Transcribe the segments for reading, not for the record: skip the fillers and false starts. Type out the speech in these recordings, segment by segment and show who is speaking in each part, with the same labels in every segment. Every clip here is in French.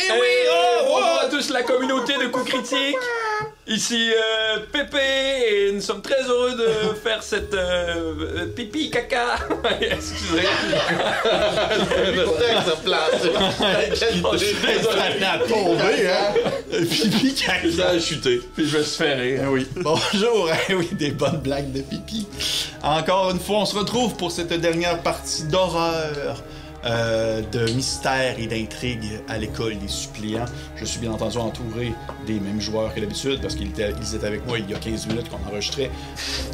Speaker 1: Eh oui!
Speaker 2: Bonjour à tous la communauté de coups critiques. Ici Pépé et nous sommes très heureux de faire cette pipi caca. Excusez.
Speaker 3: Ça place.
Speaker 2: Je suis désolé.
Speaker 1: Pipi caca.
Speaker 3: Ça a chuté.
Speaker 2: Puis je vais se faire rire.
Speaker 1: Eh oui. Bonjour, eh oui, des bonnes blagues de pipi. Encore une fois, on se retrouve pour cette dernière partie d'horreur, de mystère et d'intrigue à l'école des suppliants. Je suis bien entendu entouré des mêmes joueurs que d'habitude parce qu'ils étaient avec moi il y a 15 minutes qu'on enregistrait.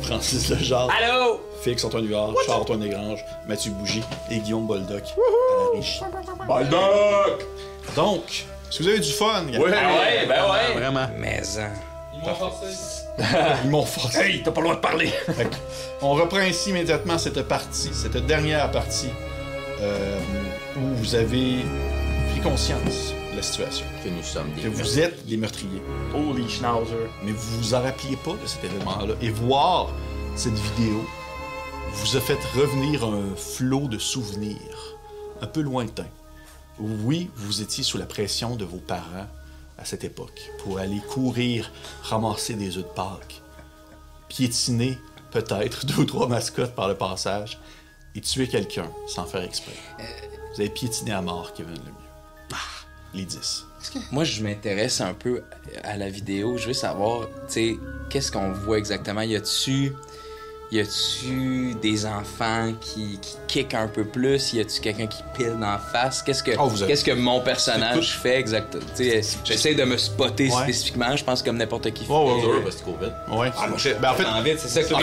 Speaker 1: Francis Lejarre,
Speaker 2: Allô?
Speaker 1: Félix Antoine Huard, Charles-Antoine Desgranges, Mathieu Bougie et Guillaume Boldoc à la régie.
Speaker 2: Baldock!
Speaker 1: Donc, est-ce que vous avez du fun?
Speaker 2: Ben ouais.
Speaker 1: Vraiment.
Speaker 4: Mais
Speaker 1: Ils m'ont forcé.
Speaker 2: Hey, t'as pas le droit de parler.
Speaker 1: Fait que, on reprend ici immédiatement cette partie, cette dernière partie où vous avez pris conscience de la situation.
Speaker 3: Que nous sommes
Speaker 1: Que
Speaker 3: des
Speaker 1: vous êtes des meurtriers.
Speaker 2: Holy schnauzer.
Speaker 1: Mais vous vous en rappeliez pas de cet événement-là. Et voir cette vidéo vous a fait revenir un flot de souvenirs un peu lointains. Oui, vous étiez sous la pression de vos parents à cette époque pour aller courir, ramasser des œufs de Pâques, piétiner peut-être 2 ou 3 mascottes par le passage et tuer quelqu'un sans faire exprès. Vous avez piétiné à mort Kevin Lemieux. Les 10.
Speaker 4: moi, je m'intéresse un peu à la vidéo. Je veux savoir, tu sais, qu'est-ce qu'on voit exactement? Y a-tu des enfants qui kickent un peu plus? Y a-tu quelqu'un qui pile dans la face? Qu'est-ce que mon personnage fait exactement? J'essaie de me spotter spécifiquement, je pense, comme n'importe qui fait.
Speaker 3: dur parce que COVID.
Speaker 1: Ouais. Ben, en fait,
Speaker 4: En vite, c'est ça qui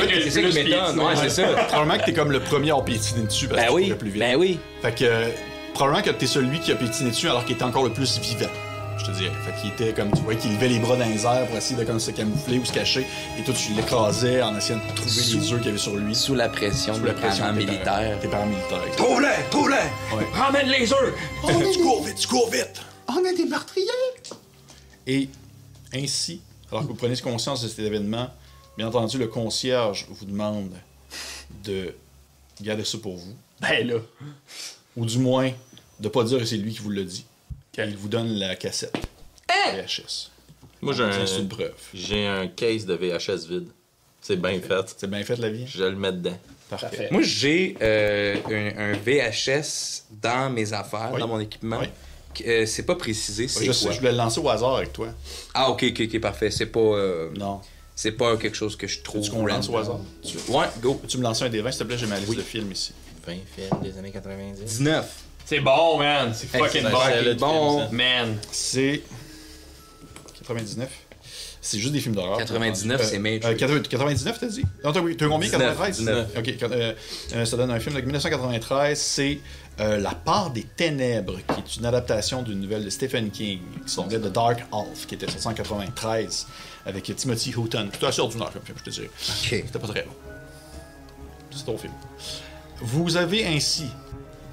Speaker 4: m'étonne. Ouais, c'est ça.
Speaker 1: probablement que t'es comme le premier à piétiner dessus parce que tu courais plus vite.
Speaker 4: Ben oui.
Speaker 1: Fait que probablement que t'es celui qui a pétiné dessus alors qu'il était encore le plus vivant, je te dirais. Fait qu'il était comme, tu vois, qu'il levait les bras dans les airs pour essayer de comme se camoufler ou se cacher, et toi tu l'écrasais en essayant de trouver les œufs qu'il y avait sur lui.
Speaker 4: Sous la pression
Speaker 1: Sous
Speaker 4: des
Speaker 1: la pression
Speaker 4: parents
Speaker 1: des
Speaker 4: militaires.
Speaker 1: Tes parents militaires.
Speaker 2: Trouve-les!
Speaker 1: Ouais.
Speaker 2: Ramène les œufs!
Speaker 1: Tu cours vite!
Speaker 3: On est des meurtriers!
Speaker 1: Et ainsi, alors que vous prenez conscience de cet événement, bien entendu, le concierge vous demande de garder ça pour vous.
Speaker 2: Ben là.
Speaker 1: Ou du moins, de pas dire que c'est lui qui vous l'a dit. Il vous donne la cassette. VHS.
Speaker 3: Moi,
Speaker 1: C'est une preuve.
Speaker 3: j'ai un case de VHS vide. C'est bien fait.
Speaker 1: C'est bien fait, la vie?
Speaker 3: Je le mets dedans.
Speaker 1: Parfait.
Speaker 4: Moi, j'ai un VHS dans mes affaires,
Speaker 1: Oui.
Speaker 4: dans mon équipement.
Speaker 1: Oui.
Speaker 4: C'est pas précisé, c'est
Speaker 1: Je
Speaker 4: quoi?
Speaker 1: sais, je voulais le lancer au hasard avec toi.
Speaker 4: Ah, ok, parfait. C'est pas...
Speaker 1: Non.
Speaker 4: C'est pas quelque chose que je trouve...
Speaker 1: Tu qu'on lance au hasard?
Speaker 4: Ouais, go.
Speaker 1: Peux-tu me lancer un des 20, s'il te plaît? J'ai ma liste de films ici.
Speaker 3: 20 films des années 90.
Speaker 4: 19.
Speaker 2: C'est bon, man. C'est fucking
Speaker 3: c'est
Speaker 2: bon.
Speaker 3: un solide
Speaker 4: bon.
Speaker 3: film, ça.
Speaker 2: Man.
Speaker 1: C'est... 99. C'est juste des films d'horreur.
Speaker 4: 99, c'est Matrix.
Speaker 1: 99, t'as dit? Non, t'as combien? 93?
Speaker 4: 19.
Speaker 1: OK. Ça donne un film de 1993. C'est La part des ténèbres, qui est une adaptation d'une nouvelle de Stephen King, qui s'appelait The Dark Half, qui était sorti en 93, avec Timothy Hutton. Tout assez ordinaire comme film, je te dirais.
Speaker 4: Ok.
Speaker 1: C'était pas très bon. C'est ton film. Vous avez ainsi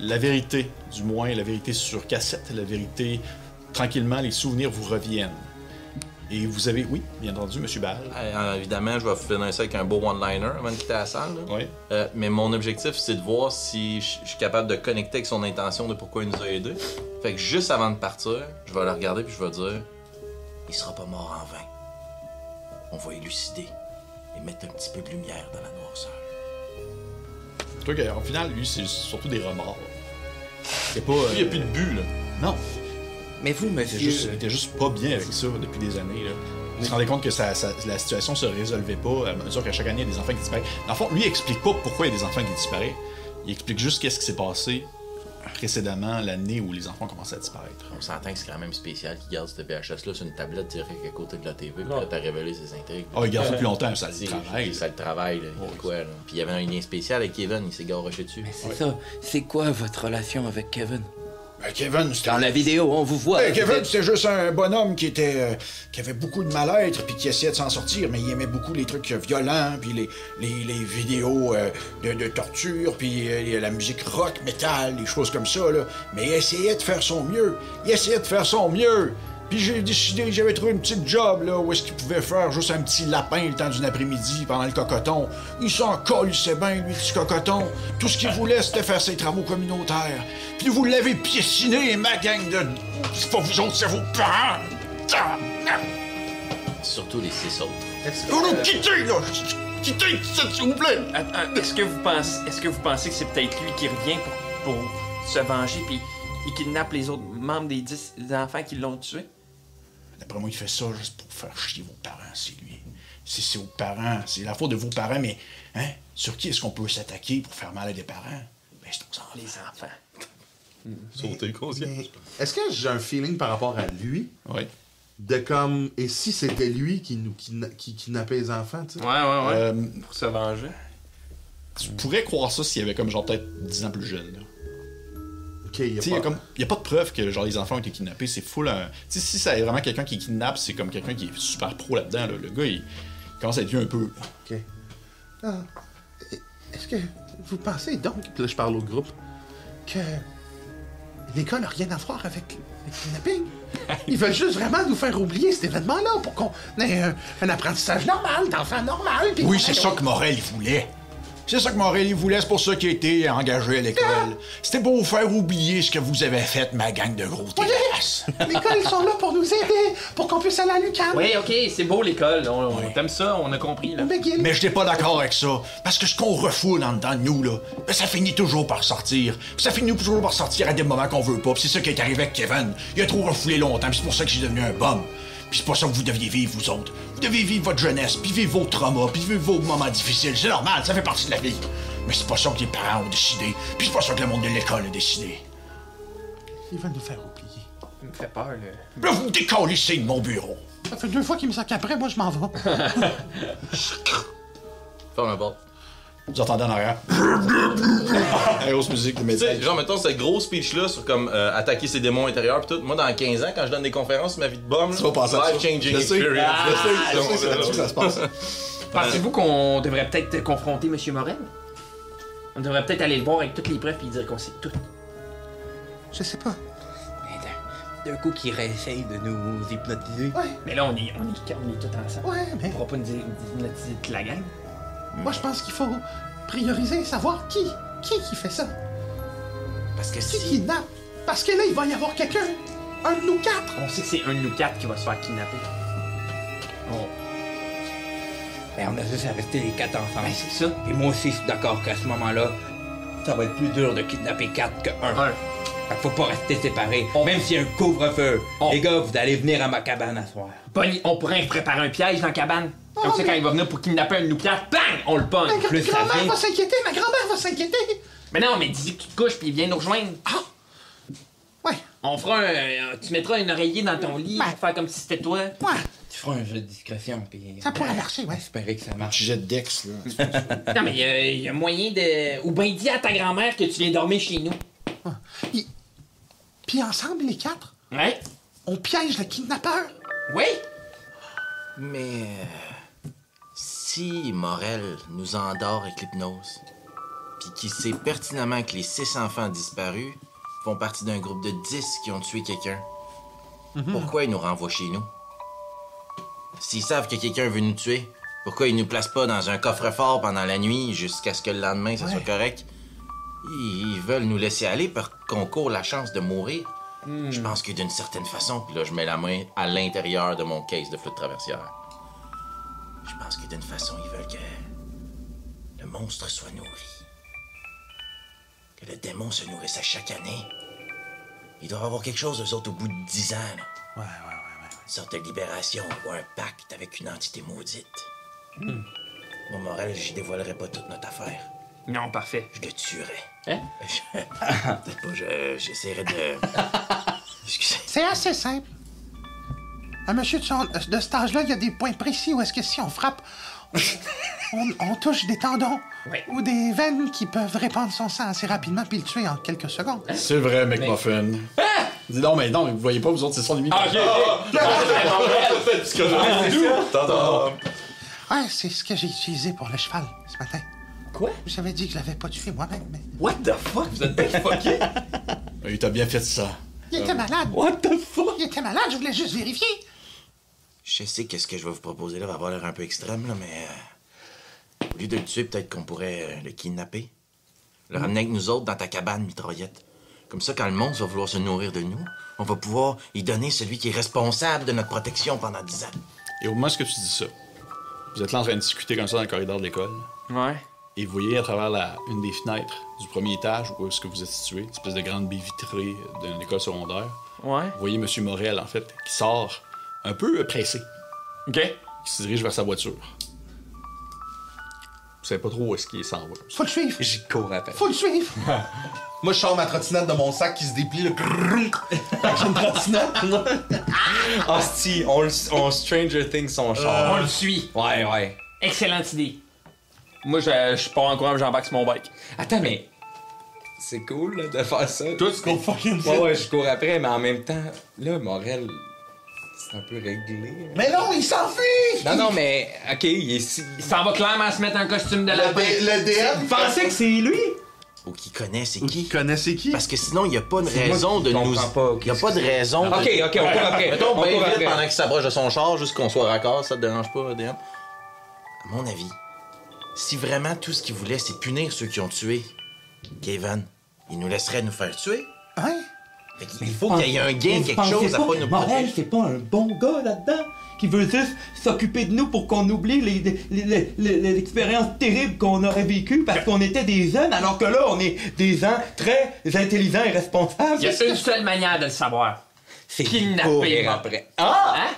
Speaker 1: la vérité, du moins la vérité sur cassette, la vérité, tranquillement, les souvenirs vous reviennent. Et vous avez, oui, bien entendu, M. Ball.
Speaker 3: Évidemment, je vais finir ça avec un beau one-liner avant de quitter la salle. Là.
Speaker 1: Oui.
Speaker 3: Mais mon objectif, c'est de voir si je suis capable de connecter avec son intention de pourquoi il nous a aidés. Fait que juste avant de partir, je vais le regarder puis je vais dire il sera pas mort en vain. On va élucider et mettre un petit peu de lumière dans la noirceur.
Speaker 1: Toi, en final, lui, c'est surtout des remords. C'est pas.
Speaker 3: Il n'y a plus de but, là.
Speaker 1: Non.
Speaker 4: Mais vous,
Speaker 1: Il
Speaker 4: monsieur...
Speaker 1: était juste pas bien avec ça depuis des années. Là. Il se rendait compte que la situation se résolvait pas à mesure qu'à chaque année, il y a des enfants qui disparaissent. Dans le fond, lui, il explique pas pourquoi il y a des enfants qui disparaissent. Il explique juste qu'est-ce qui s'est passé précédemment, l'année où les enfants commençaient à disparaître.
Speaker 3: On s'entend que c'est quand même spécial qu'il garde cette VHS-là sur une tablette direct à côté de la TV, puis là, t'as révélé ses intrigues.
Speaker 1: Ah, il garde ça plus longtemps, ça le
Speaker 3: C'est
Speaker 1: travail.
Speaker 3: ça le travail, là. Il y a quoi, là. Puis il y avait un lien spécial avec Kevin, il s'est garoché dessus.
Speaker 4: C'est ça. C'est quoi votre relation avec Kevin?
Speaker 5: Kevin, c'était...
Speaker 4: Dans la vidéo, on vous voit.
Speaker 5: Kevin, c'était juste un bonhomme qui avait beaucoup de mal-être puis qui essayait de s'en sortir, mais il aimait beaucoup les trucs violents, puis les vidéos de torture, puis la musique rock, métal, des choses comme ça, là. Mais il essayait de faire son mieux. Puis j'ai décidé, j'avais trouvé une petite job, là, où est-ce qu'il pouvait faire juste un petit lapin le temps d'une après-midi pendant le cocoton. Il s'en colissait bien, lui, petit cocoton. Tout ce qu'il voulait, c'était faire ses travaux communautaires. Puis vous l'avez piéciné, ma gang de... C'est pas vous autres, c'est vos parents!
Speaker 3: Surtout les 6 autres.
Speaker 5: Vous nous quittez, là! Quittez, s'il vous plaît!
Speaker 2: Est-ce que vous pensez que c'est peut-être lui qui revient pour se venger puis il kidnappe les autres membres des 10 enfants qui l'ont tué?
Speaker 5: D'après moi, il fait ça juste pour faire chier vos parents, c'est lui. C'est vos parents, c'est la faute de vos parents, mais hein, sur qui est-ce qu'on peut s'attaquer pour faire mal à des parents? Ben, c'est aux enfants.
Speaker 2: Les enfants.
Speaker 3: Sauter le conscient.
Speaker 6: Est-ce que j'ai un feeling par rapport à lui?
Speaker 1: Oui.
Speaker 6: De comme... Et si c'était lui qui kidnappait les enfants, tu sais?
Speaker 2: Ouais. Pour se venger.
Speaker 1: Tu pourrais croire ça s'il y avait comme genre peut-être 10 ans plus jeune, là.
Speaker 6: OK, il
Speaker 1: y a pas de preuve que genre les enfants ont été kidnappés, c'est full. Tu sais, si ça est vraiment quelqu'un qui kidnappe, c'est comme quelqu'un qui est super pro là-dedans. Là. Le gars, il commence à être vieux un peu.
Speaker 6: OK. Ah, est-ce que vous pensez donc, puis là je parle au groupe, que l'école n'a rien à voir avec le kidnapping? Ils veulent juste vraiment nous faire oublier cet événement-là pour qu'on ait un apprentissage normal, d'enfant normal.
Speaker 5: Oui, c'est ça que Morel il voulait. C'est ça que Morel il voulait, c'est pour ça qu'il a été engagé à l'école. C'était pour vous faire oublier ce que vous avez fait, ma gang de gros terrasses.
Speaker 6: L'école, ils sont là pour nous aider, pour qu'on puisse aller à l'UQAM.
Speaker 2: Oui, OK, c'est beau l'école. On t'aime ça, on a compris, là.
Speaker 5: Mais j'étais pas d'accord avec ça. Parce que ce qu'on refoule en dedans de nous, là, ben, ça finit toujours par sortir. Puis ça finit toujours par sortir à des moments qu'on veut pas. Puis c'est ça qui est arrivé avec Kevin. Il a trop refoulé longtemps, puis c'est pour ça que j'ai devenu un bum. Puis c'est pas ça que vous deviez vivre, vous autres. Vous deviez vivre votre jeunesse, puis vivre vos traumas, puis vivre vos moments difficiles. C'est normal, ça fait partie de la vie. Mais c'est pas ça que les parents ont décidé. Puis c'est pas ça que le monde de l'école a décidé.
Speaker 6: Il va nous faire oublier.
Speaker 2: Il me fait peur, là.
Speaker 5: Là, vous décalissez de mon bureau.
Speaker 6: Ça fait 2 fois qu'il me sac après, moi je m'en vais.
Speaker 3: Ferme la porte.
Speaker 1: Vous entendez en arrière. La grosse musique de
Speaker 3: Tu
Speaker 1: médias.
Speaker 3: sais, genre, mettons, ce gros speech-là sur comme attaquer ses démons intérieurs pis tout. Moi, dans 15 ans, quand je donne des conférences sur ma vie de bum,
Speaker 1: Tu vas passer à ça.
Speaker 3: life-changing
Speaker 1: Je sais.
Speaker 3: experience.
Speaker 1: Je sais, c'est là-dessus que ça se passe.
Speaker 2: Pensez-vous qu'on devrait peut-être confronter M. Morel? On devrait peut-être aller le voir avec toutes les preuves et dire qu'on sait tout.
Speaker 6: Je sais pas.
Speaker 4: D'un coup, qu'il réessaye de nous hypnotiser.
Speaker 6: Ouais,
Speaker 2: Mais là, on est tous ensemble.
Speaker 6: ouais, mais
Speaker 2: On pourra pas nous hypnotiser toute la gang.
Speaker 6: moi je pense qu'il faut prioriser, savoir qui fait ça.
Speaker 3: Parce que
Speaker 6: Qui
Speaker 3: si...
Speaker 6: kidnappe? Parce que là, il va y avoir quelqu'un. Un de nous 4.
Speaker 2: On sait que c'est un de nous 4 qui va se faire kidnapper.
Speaker 4: Ben, on a juste à rester les 4 ensemble.
Speaker 2: Ben, c'est ça.
Speaker 4: Et moi aussi, je suis d'accord qu'à ce moment-là, ça va être plus dur de kidnapper 4 que 1. Fait qu'il faut pas rester séparés. Même s'il y a un couvre-feu. Les gars, vous allez venir à ma cabane à soir.
Speaker 2: Bonnie, on pourrait préparer un piège dans la cabane. Comme ça, quand il va venir pour kidnapper un de nous 4, bang! On le pogne.
Speaker 6: Ma
Speaker 4: Plus ça
Speaker 6: grand-mère
Speaker 4: vient.
Speaker 6: va s'inquiéter, ma grand-mère va s'inquiéter.
Speaker 2: Mais non, mais dis que tu te couches puis il vient nous rejoindre.
Speaker 6: Ouais,
Speaker 2: On fera tu mettras un oreiller dans ton lit
Speaker 6: Ouais.
Speaker 2: pour faire comme si c'était toi.
Speaker 6: ouais,
Speaker 4: Tu feras un jeu de discrétion, puis...
Speaker 6: ça pourrait marcher, ouais.
Speaker 4: Espérer que ça marche.
Speaker 5: Petit jet de Dex, là.
Speaker 2: Non, mais il y a moyen de. Ou bien dis à ta grand-mère que tu viens dormir chez nous.
Speaker 6: Puis ensemble, les 4,
Speaker 2: Ouais?
Speaker 6: on piège le kidnappeur.
Speaker 2: Oui?
Speaker 3: Mais... si Morel nous endort avec l'hypnose, puis qu'il sait pertinemment que les 6 enfants disparus font partie d'un groupe de 10 qui ont tué quelqu'un, pourquoi ils nous renvoient chez nous? S'ils savent que quelqu'un veut nous tuer, pourquoi ils nous placent pas dans un coffre-fort pendant la nuit jusqu'à ce que le lendemain ça soit correct? Ils veulent nous laisser aller pour qu'on court la chance de mourir. Je pense que d'une certaine façon, puis là je mets la main à l'intérieur de mon case de flûte traversière. Je pense que d'une façon, ils veulent que le monstre soit nourri. Que le démon se nourrisse à chaque année. Ils doivent avoir quelque chose, eux autres, au bout de 10 ans. Là.
Speaker 6: Ouais.
Speaker 3: Une sorte de libération ou un pacte avec une entité maudite. Moi, Morel, je dévoilerai pas toute notre affaire.
Speaker 2: Non, parfait.
Speaker 3: Je le tuerai.
Speaker 2: Hein?
Speaker 3: Peut-être pas, j'essaierai de... Excusez.
Speaker 6: C'est assez simple. Un monsieur de cet âge-là, il y a des points précis où est-ce que si on frappe, on touche des tendons
Speaker 2: Ouais.
Speaker 6: ou des veines qui peuvent répandre son sang assez rapidement puis le tuer en quelques secondes.
Speaker 1: C'est vrai, McMuffin. Dis non, mais vous voyez pas, vous autres, c'est son limite.
Speaker 6: Ouais, c'est ce que j'ai utilisé pour le cheval ce matin.
Speaker 2: Quoi?
Speaker 6: J'avais dit que je l'avais pas tué moi-même, mais...
Speaker 2: What the fuck? Vous êtes bien fucké?
Speaker 1: Il t'a bien fait ça.
Speaker 6: Il était malade.
Speaker 4: What the fuck?
Speaker 6: Il était malade, je voulais juste vérifier.
Speaker 3: Je sais qu'est-ce que je vais vous proposer là va avoir l'air un peu extrême, là, mais... au lieu de le tuer, peut-être qu'on pourrait le kidnapper. Le ramener avec nous autres dans ta cabane, mitraillette. Comme ça, quand le monstre va vouloir se nourrir de nous, on va pouvoir y donner celui qui est responsable de notre protection pendant 10 ans.
Speaker 1: Et au moment où tu dis ça, vous êtes là en train de discuter comme ça dans le corridor de l'école.
Speaker 2: Ouais.
Speaker 1: Et vous voyez à travers une des fenêtres du premier étage où est-ce que vous êtes situé, une espèce de grande baie vitrée d'une école secondaire.
Speaker 2: Ouais.
Speaker 1: Vous voyez M. Morel, en fait, qui sort un peu pressé,
Speaker 2: OK.
Speaker 1: qui se dirige vers sa voiture. Vous savez pas trop où est-ce qu'il s'en va.
Speaker 6: Faut le suivre.
Speaker 4: J'y cours après.
Speaker 6: Faut le suivre.
Speaker 7: Moi, je sors ma trottinette de mon sac qui se déplie, le j'ai une trottinette.
Speaker 4: Hostie, on Stranger Things son char.
Speaker 2: On le suit.
Speaker 4: Ouais.
Speaker 2: Excellente idée. Moi, je pars en courant, j'embarque sur mon bike.
Speaker 4: Attends, mais c'est cool là, de faire ça.
Speaker 2: Toi, tu cours fucking vite.
Speaker 4: Ouais, je cours après, mais en même temps, là, Morel, c'est un peu réglé.
Speaker 7: Mais non, il s'enfuit!
Speaker 4: Non, mais, ok, il est si...
Speaker 2: Il s'en va clairement se mettre un costume de lapin.
Speaker 7: Le DM...
Speaker 2: Vous pensez que c'est lui?
Speaker 3: Ou qui connaît c'est
Speaker 6: Qui
Speaker 3: qui?
Speaker 6: connaissait qui?
Speaker 3: Parce que sinon, il n'y a pas de
Speaker 4: C'est
Speaker 3: raison
Speaker 4: moi qui
Speaker 3: de nous...
Speaker 4: comprends pas,
Speaker 3: Il n'y a pas de raison de...
Speaker 4: Ok, on court après.
Speaker 3: Mettons,
Speaker 4: On
Speaker 3: bien
Speaker 4: court
Speaker 3: vite
Speaker 4: après.
Speaker 3: pendant qu'il s'approche de son char, juste qu'on soit raccord, ça te dérange pas, DM? À mon avis, si vraiment tout ce qu'il voulait, c'est punir ceux qui ont tué Kevin, il nous laisserait nous faire tuer.
Speaker 6: Hein?
Speaker 3: Fait qu'il faut qu'il y ait un gain, quelque chose à pas nous
Speaker 8: Morel,
Speaker 3: protéger.
Speaker 8: c'est pas un bon gars là-dedans qui veut juste s'occuper de nous pour qu'on oublie les expériences terribles qu'on aurait vécues parce qu'on était des jeunes, alors que là, on est des gens très intelligents et responsables.
Speaker 2: Il y a une seule manière de le savoir.
Speaker 4: C'est
Speaker 2: Kidnapper
Speaker 4: courir
Speaker 2: Morel.
Speaker 4: après.
Speaker 2: Hein?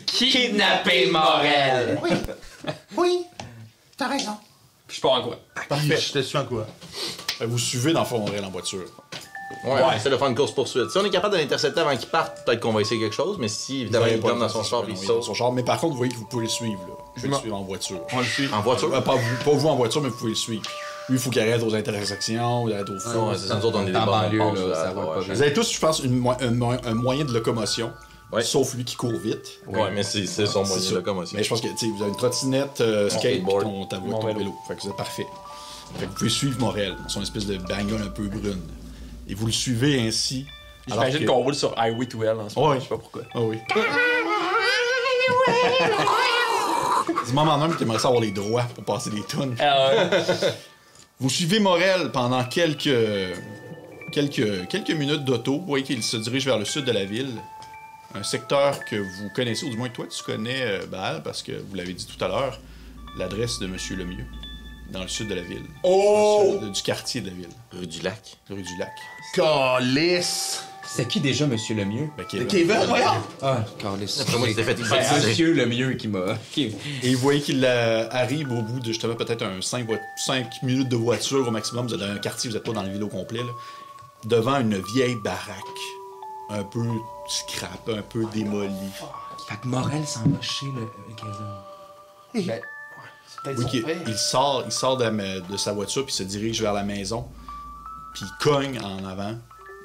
Speaker 2: Kidnapper Morel.
Speaker 6: Oui. T'as raison.
Speaker 2: Puis je pars en courant.
Speaker 6: Parfait. Je te suis en quoi?
Speaker 1: Vous suivez dans le fond Morel en voiture.
Speaker 3: Ouais, on essaie de faire une course-poursuite. Si on est capable de l'intercepter avant qu'il parte, peut-être qu'on va essayer quelque chose, mais si, évidemment, il tombe dans son char et il saute.
Speaker 1: Son char. Mais par contre, vous voyez que vous pouvez le suivre, là. Vous pouvez le suivre en voiture.
Speaker 2: On le suit.
Speaker 3: En voiture?
Speaker 1: Pas vous en voiture, mais vous pouvez le suivre. Lui, il faut qu'il arrête aux intersections, il arrête au fond.
Speaker 3: Ouais, c'est ça, nous autres, on est des
Speaker 4: En
Speaker 3: bons
Speaker 4: banlieue,
Speaker 3: réponses,
Speaker 4: là, ça va pas
Speaker 1: Vous avez tous, je pense, un moyen de locomotion.
Speaker 3: Ouais.
Speaker 1: Sauf lui qui court vite.
Speaker 3: Ouais, mais c'est son moyen
Speaker 1: C'est
Speaker 3: de
Speaker 1: ça.
Speaker 3: locomotion.
Speaker 1: Mais je pense que, tu sais, vous avez une trottinette, skate, puis
Speaker 3: skateboard.
Speaker 1: ton vélo. Fait que vous êtes parfait. Fait que vous pouvez suivre Morel, son espèce de bagnole un peu brune. Et vous le suivez ainsi.
Speaker 2: J'imagine qu'on roule sur Highway to Hell en ce moment.
Speaker 1: Ouais.
Speaker 2: Je sais pas pourquoi.
Speaker 1: Ah oui. Du moment même que tu aimerais savoir les droits pour passer des tonnes. Vous suivez Morel pendant quelques minutes d'auto. Vous voyez qu'il se dirige vers le sud de la ville. Un secteur que vous connaissez, ou du moins toi tu connais, Baal, parce que vous l'avez dit tout à l'heure, l'adresse de Monsieur Lemieux, dans le sud de la ville.
Speaker 7: Oh!
Speaker 1: Du quartier de la ville,
Speaker 3: Rue du Lac.
Speaker 1: rue du Lac.
Speaker 7: Calice!
Speaker 4: C'est qui déjà, Monsieur Lemieux?
Speaker 1: Ben, Kevin.
Speaker 7: Kevin, voyons!
Speaker 4: Ah, Carlis.
Speaker 3: Après moi, il s'était fait
Speaker 4: C'est
Speaker 3: exécuter.
Speaker 4: Monsieur Lemieux qui m'a...
Speaker 1: Et vous voyez qu'il arrive au bout de justement peut-être un 5 minutes de voiture au maximum. Vous êtes dans un quartier, vous n'êtes pas dans le ville au complet. Là, devant une vieille baraque, un peu scrap, un peu démolie.
Speaker 4: Fait que Morel s'en va chez le Kevin.
Speaker 1: Oui, il sort de sa voiture puis se dirige vers la maison. Puis il cogne en avant.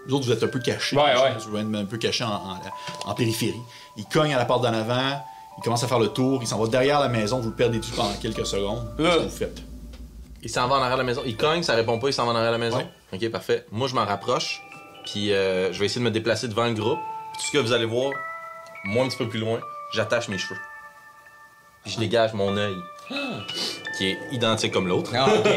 Speaker 1: Vous autres, vous êtes un peu cachés.
Speaker 2: Ouais.
Speaker 1: Vous êtes un peu cachés en périphérie. Il cogne à la porte d'en avant. Il commence à faire le tour. Il s'en va derrière la maison. Vous le perdez de vue pendant quelques secondes. Qu'est-ce que vous faites?
Speaker 3: Il s'en va en arrière de la maison. Il cogne, ça répond pas, il s'en va en arrière de la maison.
Speaker 1: Ouais.
Speaker 3: Ok, parfait. Moi, je m'en rapproche. Puis je vais essayer de me déplacer devant le groupe. Puis tout ce que vous allez voir, moi un petit peu plus loin, j'attache mes cheveux. Puis je dégage mon œil. Qui est identique comme l'autre.
Speaker 4: Ah, ok.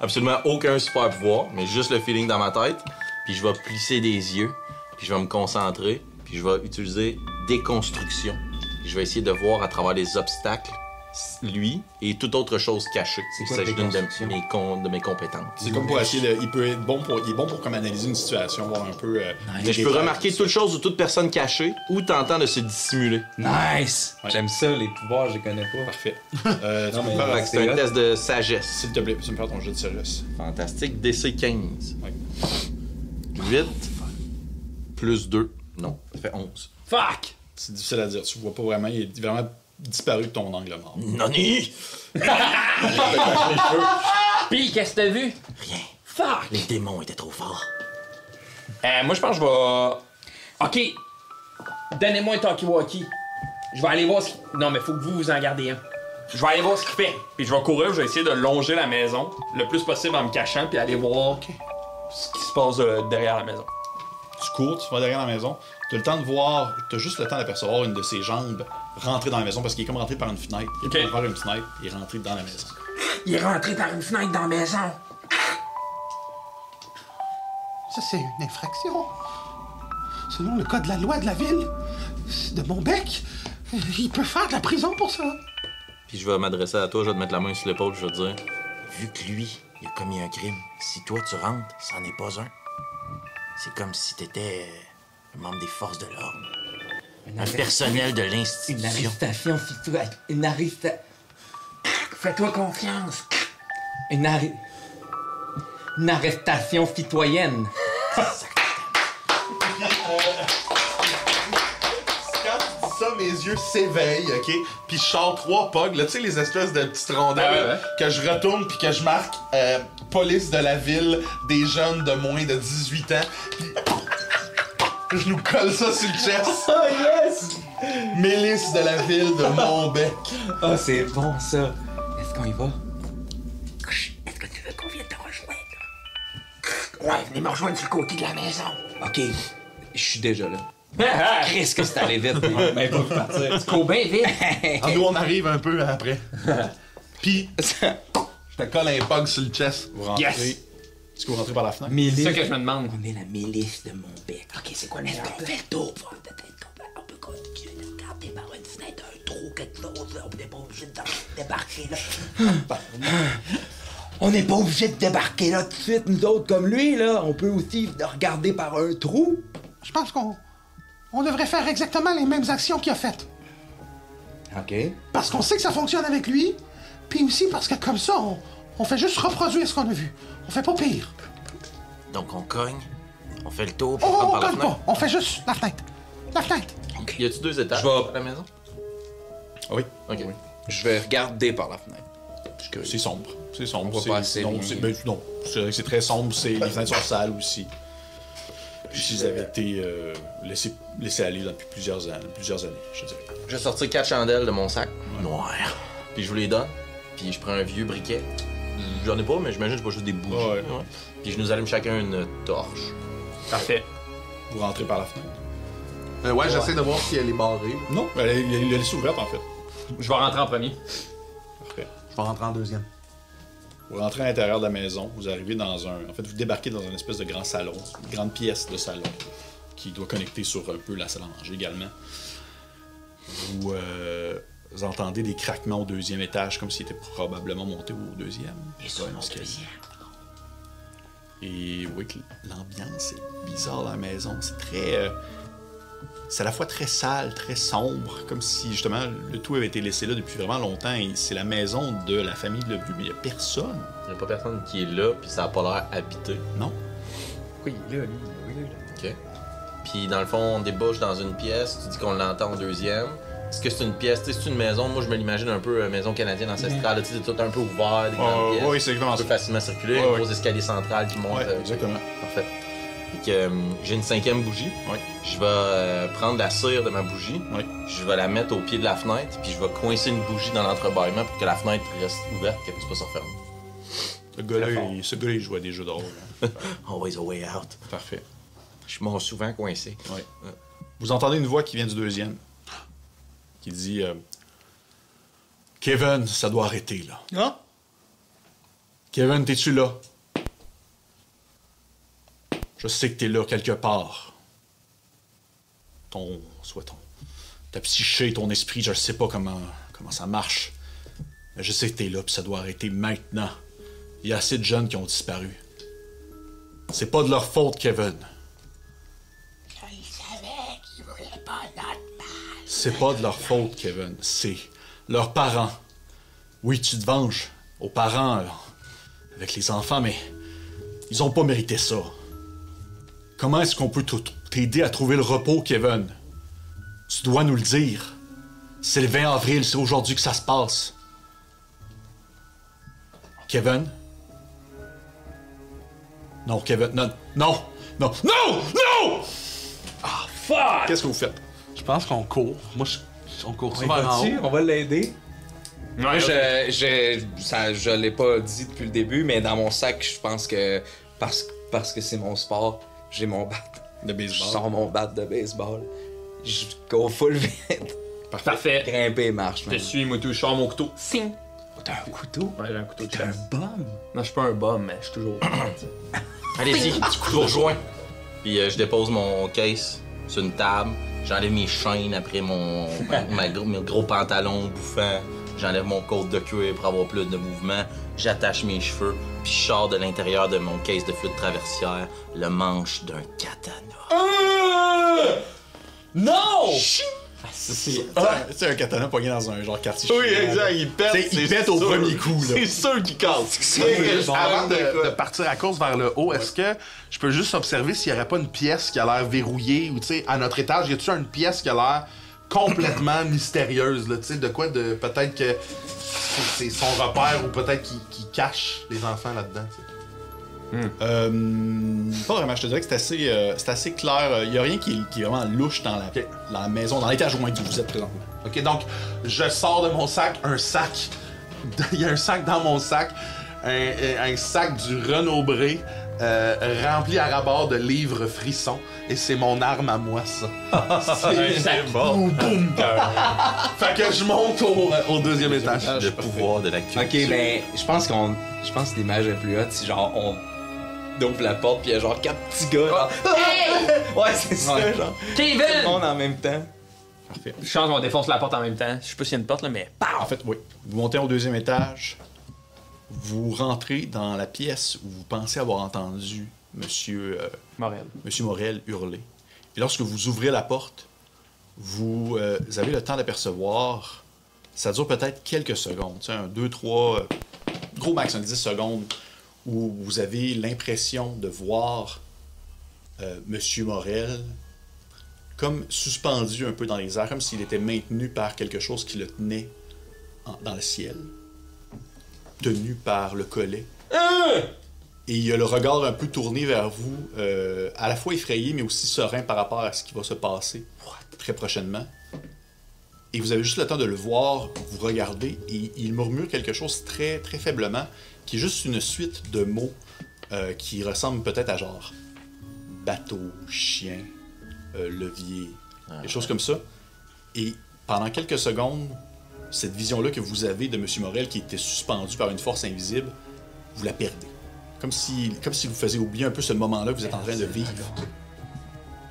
Speaker 3: Absolument aucun super pouvoir, mais juste le feeling dans ma tête. Puis je vais plisser des yeux, puis je vais me concentrer, puis je vais utiliser déconstruction. Puis je vais essayer de voir à travers les obstacles lui et toute autre chose cachée.
Speaker 4: C'est
Speaker 3: Il
Speaker 4: quoi
Speaker 3: s'agit d'une
Speaker 4: déconstruction?
Speaker 3: de mes compétences.
Speaker 1: C'est comme pour essayer de. Il est bon pour comme analyser une situation, voir un peu.
Speaker 3: Mais je peux remarquer toute chose ou toute personne cachée ou tentant de se dissimuler.
Speaker 4: Nice!
Speaker 1: Ouais.
Speaker 4: J'aime ça, les pouvoirs, je les connais pas.
Speaker 1: Parfait.
Speaker 4: Non,
Speaker 1: Tu peux
Speaker 4: mais-
Speaker 1: faire,
Speaker 3: Fait que c'est un test de sagesse.
Speaker 1: s'il te plaît, tu me faire ton jeu de sagesse.
Speaker 3: Fantastique. DC 15.
Speaker 1: Ouais.
Speaker 3: 8 plus 2. Non, ça fait 11.
Speaker 2: Fuck!
Speaker 1: C'est difficile à dire. Tu vois pas vraiment. Il est vraiment disparu de ton angle mort.
Speaker 3: Nani!
Speaker 2: Pis, qu'est-ce que t'as vu?
Speaker 3: Rien.
Speaker 2: Fuck!
Speaker 3: Les démons étaient trop forts.
Speaker 2: Moi, je pense que je vais... OK. Donnez-moi un talkie-walkie. Je vais aller voir ce qu'il... Non, mais faut que vous en gardez un. Je vais aller voir ce qu'il fait. Puis je vais courir, je vais essayer de longer la maison le plus possible en me cachant, puis aller voir ce qui se passe derrière la maison.
Speaker 1: Tu cours, tu vas derrière la maison. T'as le temps de voir, t'as juste le temps d'apercevoir une de ses jambes rentrer dans la maison parce qu'il est comme rentré par une fenêtre. Il est ouvert une fenêtre, il est rentré dans la maison.
Speaker 2: Il est rentré par une fenêtre dans la maison.
Speaker 6: Ça, c'est une infraction. Selon le code de la loi de la ville, de Montbec, il peut faire de la prison pour ça.
Speaker 3: Puis je vais m'adresser à toi, je vais te mettre la main sur l'épaule, je vais te dire... Vu que lui, il a commis un crime, si toi tu rentres, c'en est pas un. C'est comme si t'étais un membre des forces de l'ordre. Un personnel de l'institution.
Speaker 8: Une arrestation citoyenne. Une arrestation.
Speaker 2: Fais-toi confiance.
Speaker 8: Une arrestation citoyenne.
Speaker 7: Quand tu dis ça, mes yeux s'éveillent, OK? Puis je sors 3 pogs, là, tu sais, les espèces de petites rondelles,
Speaker 2: Ouais.
Speaker 7: que je retourne puis que je marque police de la ville des jeunes de moins de 18 ans. Puis je nous colle ça sur le chest.
Speaker 8: Oh yes!
Speaker 7: Milice de la ville de Montbec.
Speaker 8: Oh, c'est bon ça. Est-ce qu'on y va?
Speaker 2: Est-ce que tu veux qu'on vienne te rejoindre? Ouais, venez me rejoindre sur le côté de la maison.
Speaker 4: Ok, je suis déjà là. Qu'est-ce que c'est allé vite?
Speaker 8: Ben, faut partir.
Speaker 2: Tu cours bien vite.
Speaker 7: Ah, nous, on arrive un peu après. Puis, je te colle un pog sur le chest.
Speaker 1: Vous rentrez.
Speaker 2: Yes!
Speaker 1: Est-ce que vous rentrez par la fenêtre?
Speaker 2: C'est ça que je me demande.
Speaker 8: On est la milice de Montbec.
Speaker 2: Ok, c'est quoi est-ce qu'on fait le tour? On peut continuer de regarder par une fenêtre, un trou, quelque chose. Là. On n'est pas obligé de débarquer là.
Speaker 8: On n'est pas obligé de débarquer là tout de suite, nous autres, comme lui, là. On peut aussi regarder par un trou.
Speaker 6: Je pense qu'on devrait faire exactement les mêmes actions qu'il a faites.
Speaker 8: OK.
Speaker 6: Parce qu'on sait que ça fonctionne avec lui, puis aussi parce que comme ça, on fait juste reproduire ce qu'on a vu. On fait pas pire.
Speaker 3: Donc on cogne, on fait le tour, puis
Speaker 6: Oh,
Speaker 3: on
Speaker 6: on
Speaker 3: rentre par la
Speaker 6: colle
Speaker 3: fenêtre.
Speaker 6: pas. On fait juste la fenêtre. La fenêtre.
Speaker 3: Y a-tu 2 étages
Speaker 4: Je vais-
Speaker 3: à la maison?
Speaker 1: Oui.
Speaker 3: Ok.
Speaker 4: Je vais regarder par la fenêtre.
Speaker 1: C'est sombre. C'est sombre.
Speaker 4: On va
Speaker 1: C'est-
Speaker 4: passer
Speaker 1: non,
Speaker 4: les-
Speaker 1: c'est non, c'est très sombre. Les fenêtres sont sales aussi. Puis ils avaient été laissés aller depuis plusieurs années, je dirais.
Speaker 3: Je vais sortir 4 chandelles de mon sac noir, puis je vous les donne, puis je prends un vieux briquet. J'en ai pas, mais j'imagine que c'est pas juste des bougies.
Speaker 1: Ouais.
Speaker 3: Puis je nous allume chacun une torche.
Speaker 2: Parfait.
Speaker 1: Vous rentrez par la fenêtre.
Speaker 7: Ouais, j'essaie de voir si elle est barrée.
Speaker 1: Non, elle est laissée ouverte en fait.
Speaker 2: Je vais rentrer en premier.
Speaker 1: Parfait.
Speaker 7: Je vais rentrer en deuxième.
Speaker 1: Vous rentrez à l'intérieur de la maison, vous arrivez dans un... En fait, vous débarquez dans une espèce de grand salon, une grande pièce de salon, qui doit connecter sur un peu la salle à manger également. Vous entendez des craquements au 2e étage, comme s'il était probablement monté au 2e.
Speaker 2: Et sur mon
Speaker 1: escalier.
Speaker 2: deuxième.
Speaker 1: Et vous voyez que l'ambiance est bizarre dans la maison. C'est très... c'est à la fois très sale, très sombre, comme si justement le tout avait été laissé là depuis vraiment longtemps. Et c'est la maison de la famille Le Vieux, mais il n'y a personne.
Speaker 3: Il y a pas personne qui est là, puis ça a pas l'air habité.
Speaker 1: Non.
Speaker 2: Pourquoi il est là, lui? Oui, il est là.
Speaker 3: Ok. Puis dans le fond, on débouche dans une pièce, tu dis qu'on l'entend en deuxième. Est-ce que c'est une pièce, tu sais, c'est une maison, moi je me l'imagine un peu maison canadienne ancestrale, tu sais, c'est tout un peu ouvert, des grandes pièces.
Speaker 1: Oui, c'est exactement
Speaker 3: On
Speaker 1: ça.
Speaker 3: peut facilement circuler,
Speaker 1: Ouais,
Speaker 3: un
Speaker 1: ouais.
Speaker 3: gros escalier central qui monte.
Speaker 1: Ouais, exactement.
Speaker 3: Parfait. Fait que j'ai une 5e bougie.
Speaker 1: Oui.
Speaker 3: Je vais prendre la cire de ma bougie.
Speaker 1: Oui.
Speaker 3: Je vais la mettre au pied de la fenêtre, puis je vais coincer une bougie dans l'entrebâillement pour que la fenêtre reste ouverte, qu'elle puisse pas se refermer.
Speaker 1: Ce gars-là, il jouait à des jeux de rôle. Hein.
Speaker 3: Always a way out.
Speaker 1: Parfait.
Speaker 3: Je suis mort souvent coincé.
Speaker 1: Ouais. Vous entendez une voix qui vient du 2e, qui dit Kevin, ça doit arrêter, là.
Speaker 6: Ah?
Speaker 1: Kevin, t'es-tu là? Je sais que t'es là quelque part. Ta psyché, ton esprit, je sais pas comment ça marche. Mais je sais que t'es là, puis ça doit arrêter maintenant. Il y a assez de jeunes qui ont disparu. C'est pas de leur faute, Kevin. C'est pas de leur faute, Kevin. C'est leurs parents. Oui, tu te venges aux parents avec les enfants, mais ils ont pas mérité ça. Comment est-ce qu'on peut t'aider à trouver le repos, Kevin? Tu dois nous le dire. C'est le 20 avril, c'est aujourd'hui que ça se passe. Kevin? Non, Kevin, non, non, non, non, non!
Speaker 2: Ah, fuck!
Speaker 1: Qu'est-ce que vous faites?
Speaker 7: Je pense qu'on court. Moi, on court
Speaker 8: On
Speaker 7: super en haut.
Speaker 8: on va l'aider.
Speaker 4: Moi, je l'ai pas dit depuis le début, mais dans mon sac, je pense que parce que c'est mon sport, j'ai mon bat.
Speaker 1: De
Speaker 4: Je
Speaker 1: baseball.
Speaker 4: sors mon bat de baseball. Je go full vite.
Speaker 2: Parfait.
Speaker 4: Grimper marche,
Speaker 2: Je te
Speaker 4: man.
Speaker 2: suis, Moutou. Je sors mon couteau. Sing!
Speaker 4: T'as un couteau?
Speaker 2: Ouais, j'ai un couteau de
Speaker 4: T'es
Speaker 2: chasse.
Speaker 4: un bum?
Speaker 2: Non, je suis pas un bum, mais je suis toujours.
Speaker 3: Allez-y, je vous rejoins. Puis je dépose mon case sur une table. J'enlève mes chaînes après mes gros pantalons bouffants. J'enlève mon côte de cuir pour avoir plus de mouvement. J'attache mes cheveux. Puis je sors de l'intérieur de mon case de flûte traversière le manche d'un katana.
Speaker 2: Non!
Speaker 1: C'est un katana pogné dans un genre quartier
Speaker 3: Oui,
Speaker 1: chinois.
Speaker 3: exact, il pète.
Speaker 1: Il pète au premier coup, là.
Speaker 3: C'est sûr qu'il casse.
Speaker 7: Avant de partir à course vers le haut, est-ce que je peux juste observer s'il n'y aurait pas une pièce qui a l'air verrouillée ou, tu sais, à notre étage, y a-tu une pièce qui a l'air complètement mystérieuse, là, tu sais, de quoi, de peut-être que c'est son repère ou peut-être qu'il cache les enfants là-dedans, tu sais.
Speaker 1: Pas vraiment, je te dirais que c'est assez clair. Il n'y a rien qui est vraiment louche dans la maison, dans l'étage au moins où vous êtes présentement.
Speaker 7: Ok, donc je sors de mon sac un sac. Il y a un sac dans mon sac, un sac du Renaud-Bré rempli à ras-bord de livres frissons. Et c'est mon arme à moi, ça.
Speaker 2: C'est
Speaker 7: Boum, boum. Fait que je monte au deuxième étage.
Speaker 3: Le pouvoir de la culture.
Speaker 4: Ok, ben, je pense que l'image est plus haute si genre on ouvre la porte pis y a genre 4 petits gars. Genre, ouais, c'est ça, genre. Tout le
Speaker 2: Kevin!
Speaker 4: monde en même temps.
Speaker 1: Parfait.
Speaker 2: Je change, on défonce la porte en même temps. Je sais pas s'il y a une porte là, mais.
Speaker 1: En fait, oui. Vous montez au deuxième étage. Vous rentrez dans la pièce où vous pensez avoir entendu Monsieur Morel hurler. Et lorsque vous ouvrez la porte, vous avez le temps d'apercevoir. Ça dure peut-être quelques secondes. Tu sais, 2, 3, gros max, 10 secondes, où vous avez l'impression de voir Monsieur Morel comme suspendu un peu dans les airs, comme s'il était maintenu par quelque chose qui le tenait dans le ciel, tenu par le collet. Et il a le regard un peu tourné vers vous, à la fois effrayé, mais aussi serein par rapport à ce qui va se passer très prochainement. Et vous avez juste le temps de le voir, vous regarder, et il murmure quelque chose très, très faiblement, qui est juste une suite de mots qui ressemblent peut-être à genre bateau, chien, levier, des choses comme ça. Et pendant quelques secondes, cette vision-là que vous avez de M. Morel qui était suspendu par une force invisible, vous la perdez. Comme si vous faisiez oublier un peu ce moment-là que vous êtes en train de vivre.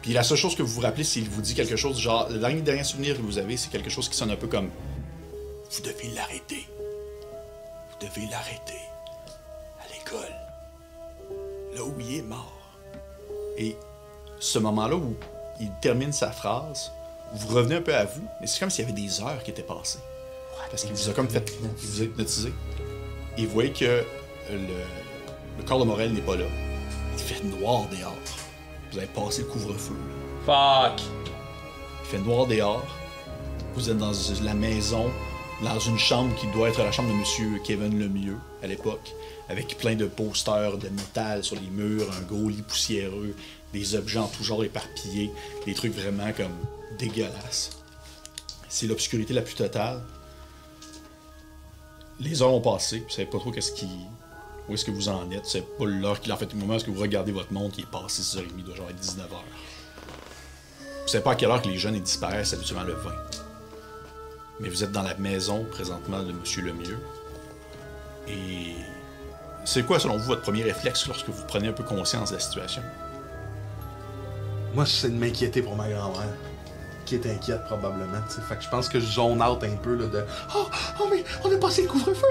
Speaker 1: Puis la seule chose que vous vous rappelez, c'est qu'il vous dit quelque chose, genre, le dernier souvenir que vous avez, c'est quelque chose qui sonne un peu comme « Vous devez l'arrêter. Vous devez l'arrêter. À l'école. Là où il est mort. » Et ce moment-là où il termine sa phrase, vous revenez un peu à vous, mais c'est comme s'il y avait des heures qui étaient passées. Parce qu'il vous a comme fait, il vous a hypnotisé. Et vous voyez que le corps de Morel n'est pas là. Il fait noir dehors. Vous avez passé le couvre-feu.
Speaker 2: Fuck!
Speaker 1: Il fait noir dehors. Vous êtes dans la maison, dans une chambre qui doit être la chambre de Monsieur Kevin Lemieux à l'époque, avec plein de posters de métal sur les murs, un gros lit poussiéreux, des objets en tout genre éparpillés, des trucs vraiment comme dégueulasses. C'est l'obscurité la plus totale. Les heures ont passé, vous savez pas trop où est-ce que vous en êtes. C'est pas l'heure qu'il en fait, au moment où vous regardez votre montre qui est passé 6h30, il doit genre être 19h. Vous savez pas à quelle heure que les jeunes disparaissent, habituellement le 20. Mais vous êtes dans la maison présentement de Monsieur Lemieux. Et c'est quoi, selon vous, votre premier réflexe lorsque vous prenez un peu conscience de la situation?
Speaker 7: Moi, c'est de m'inquiéter pour ma grand-mère. Qui est inquiète, probablement, tu sais. Fait que je pense que je zone out un peu, là, de « Oh, mais on a passé le couvre-feu!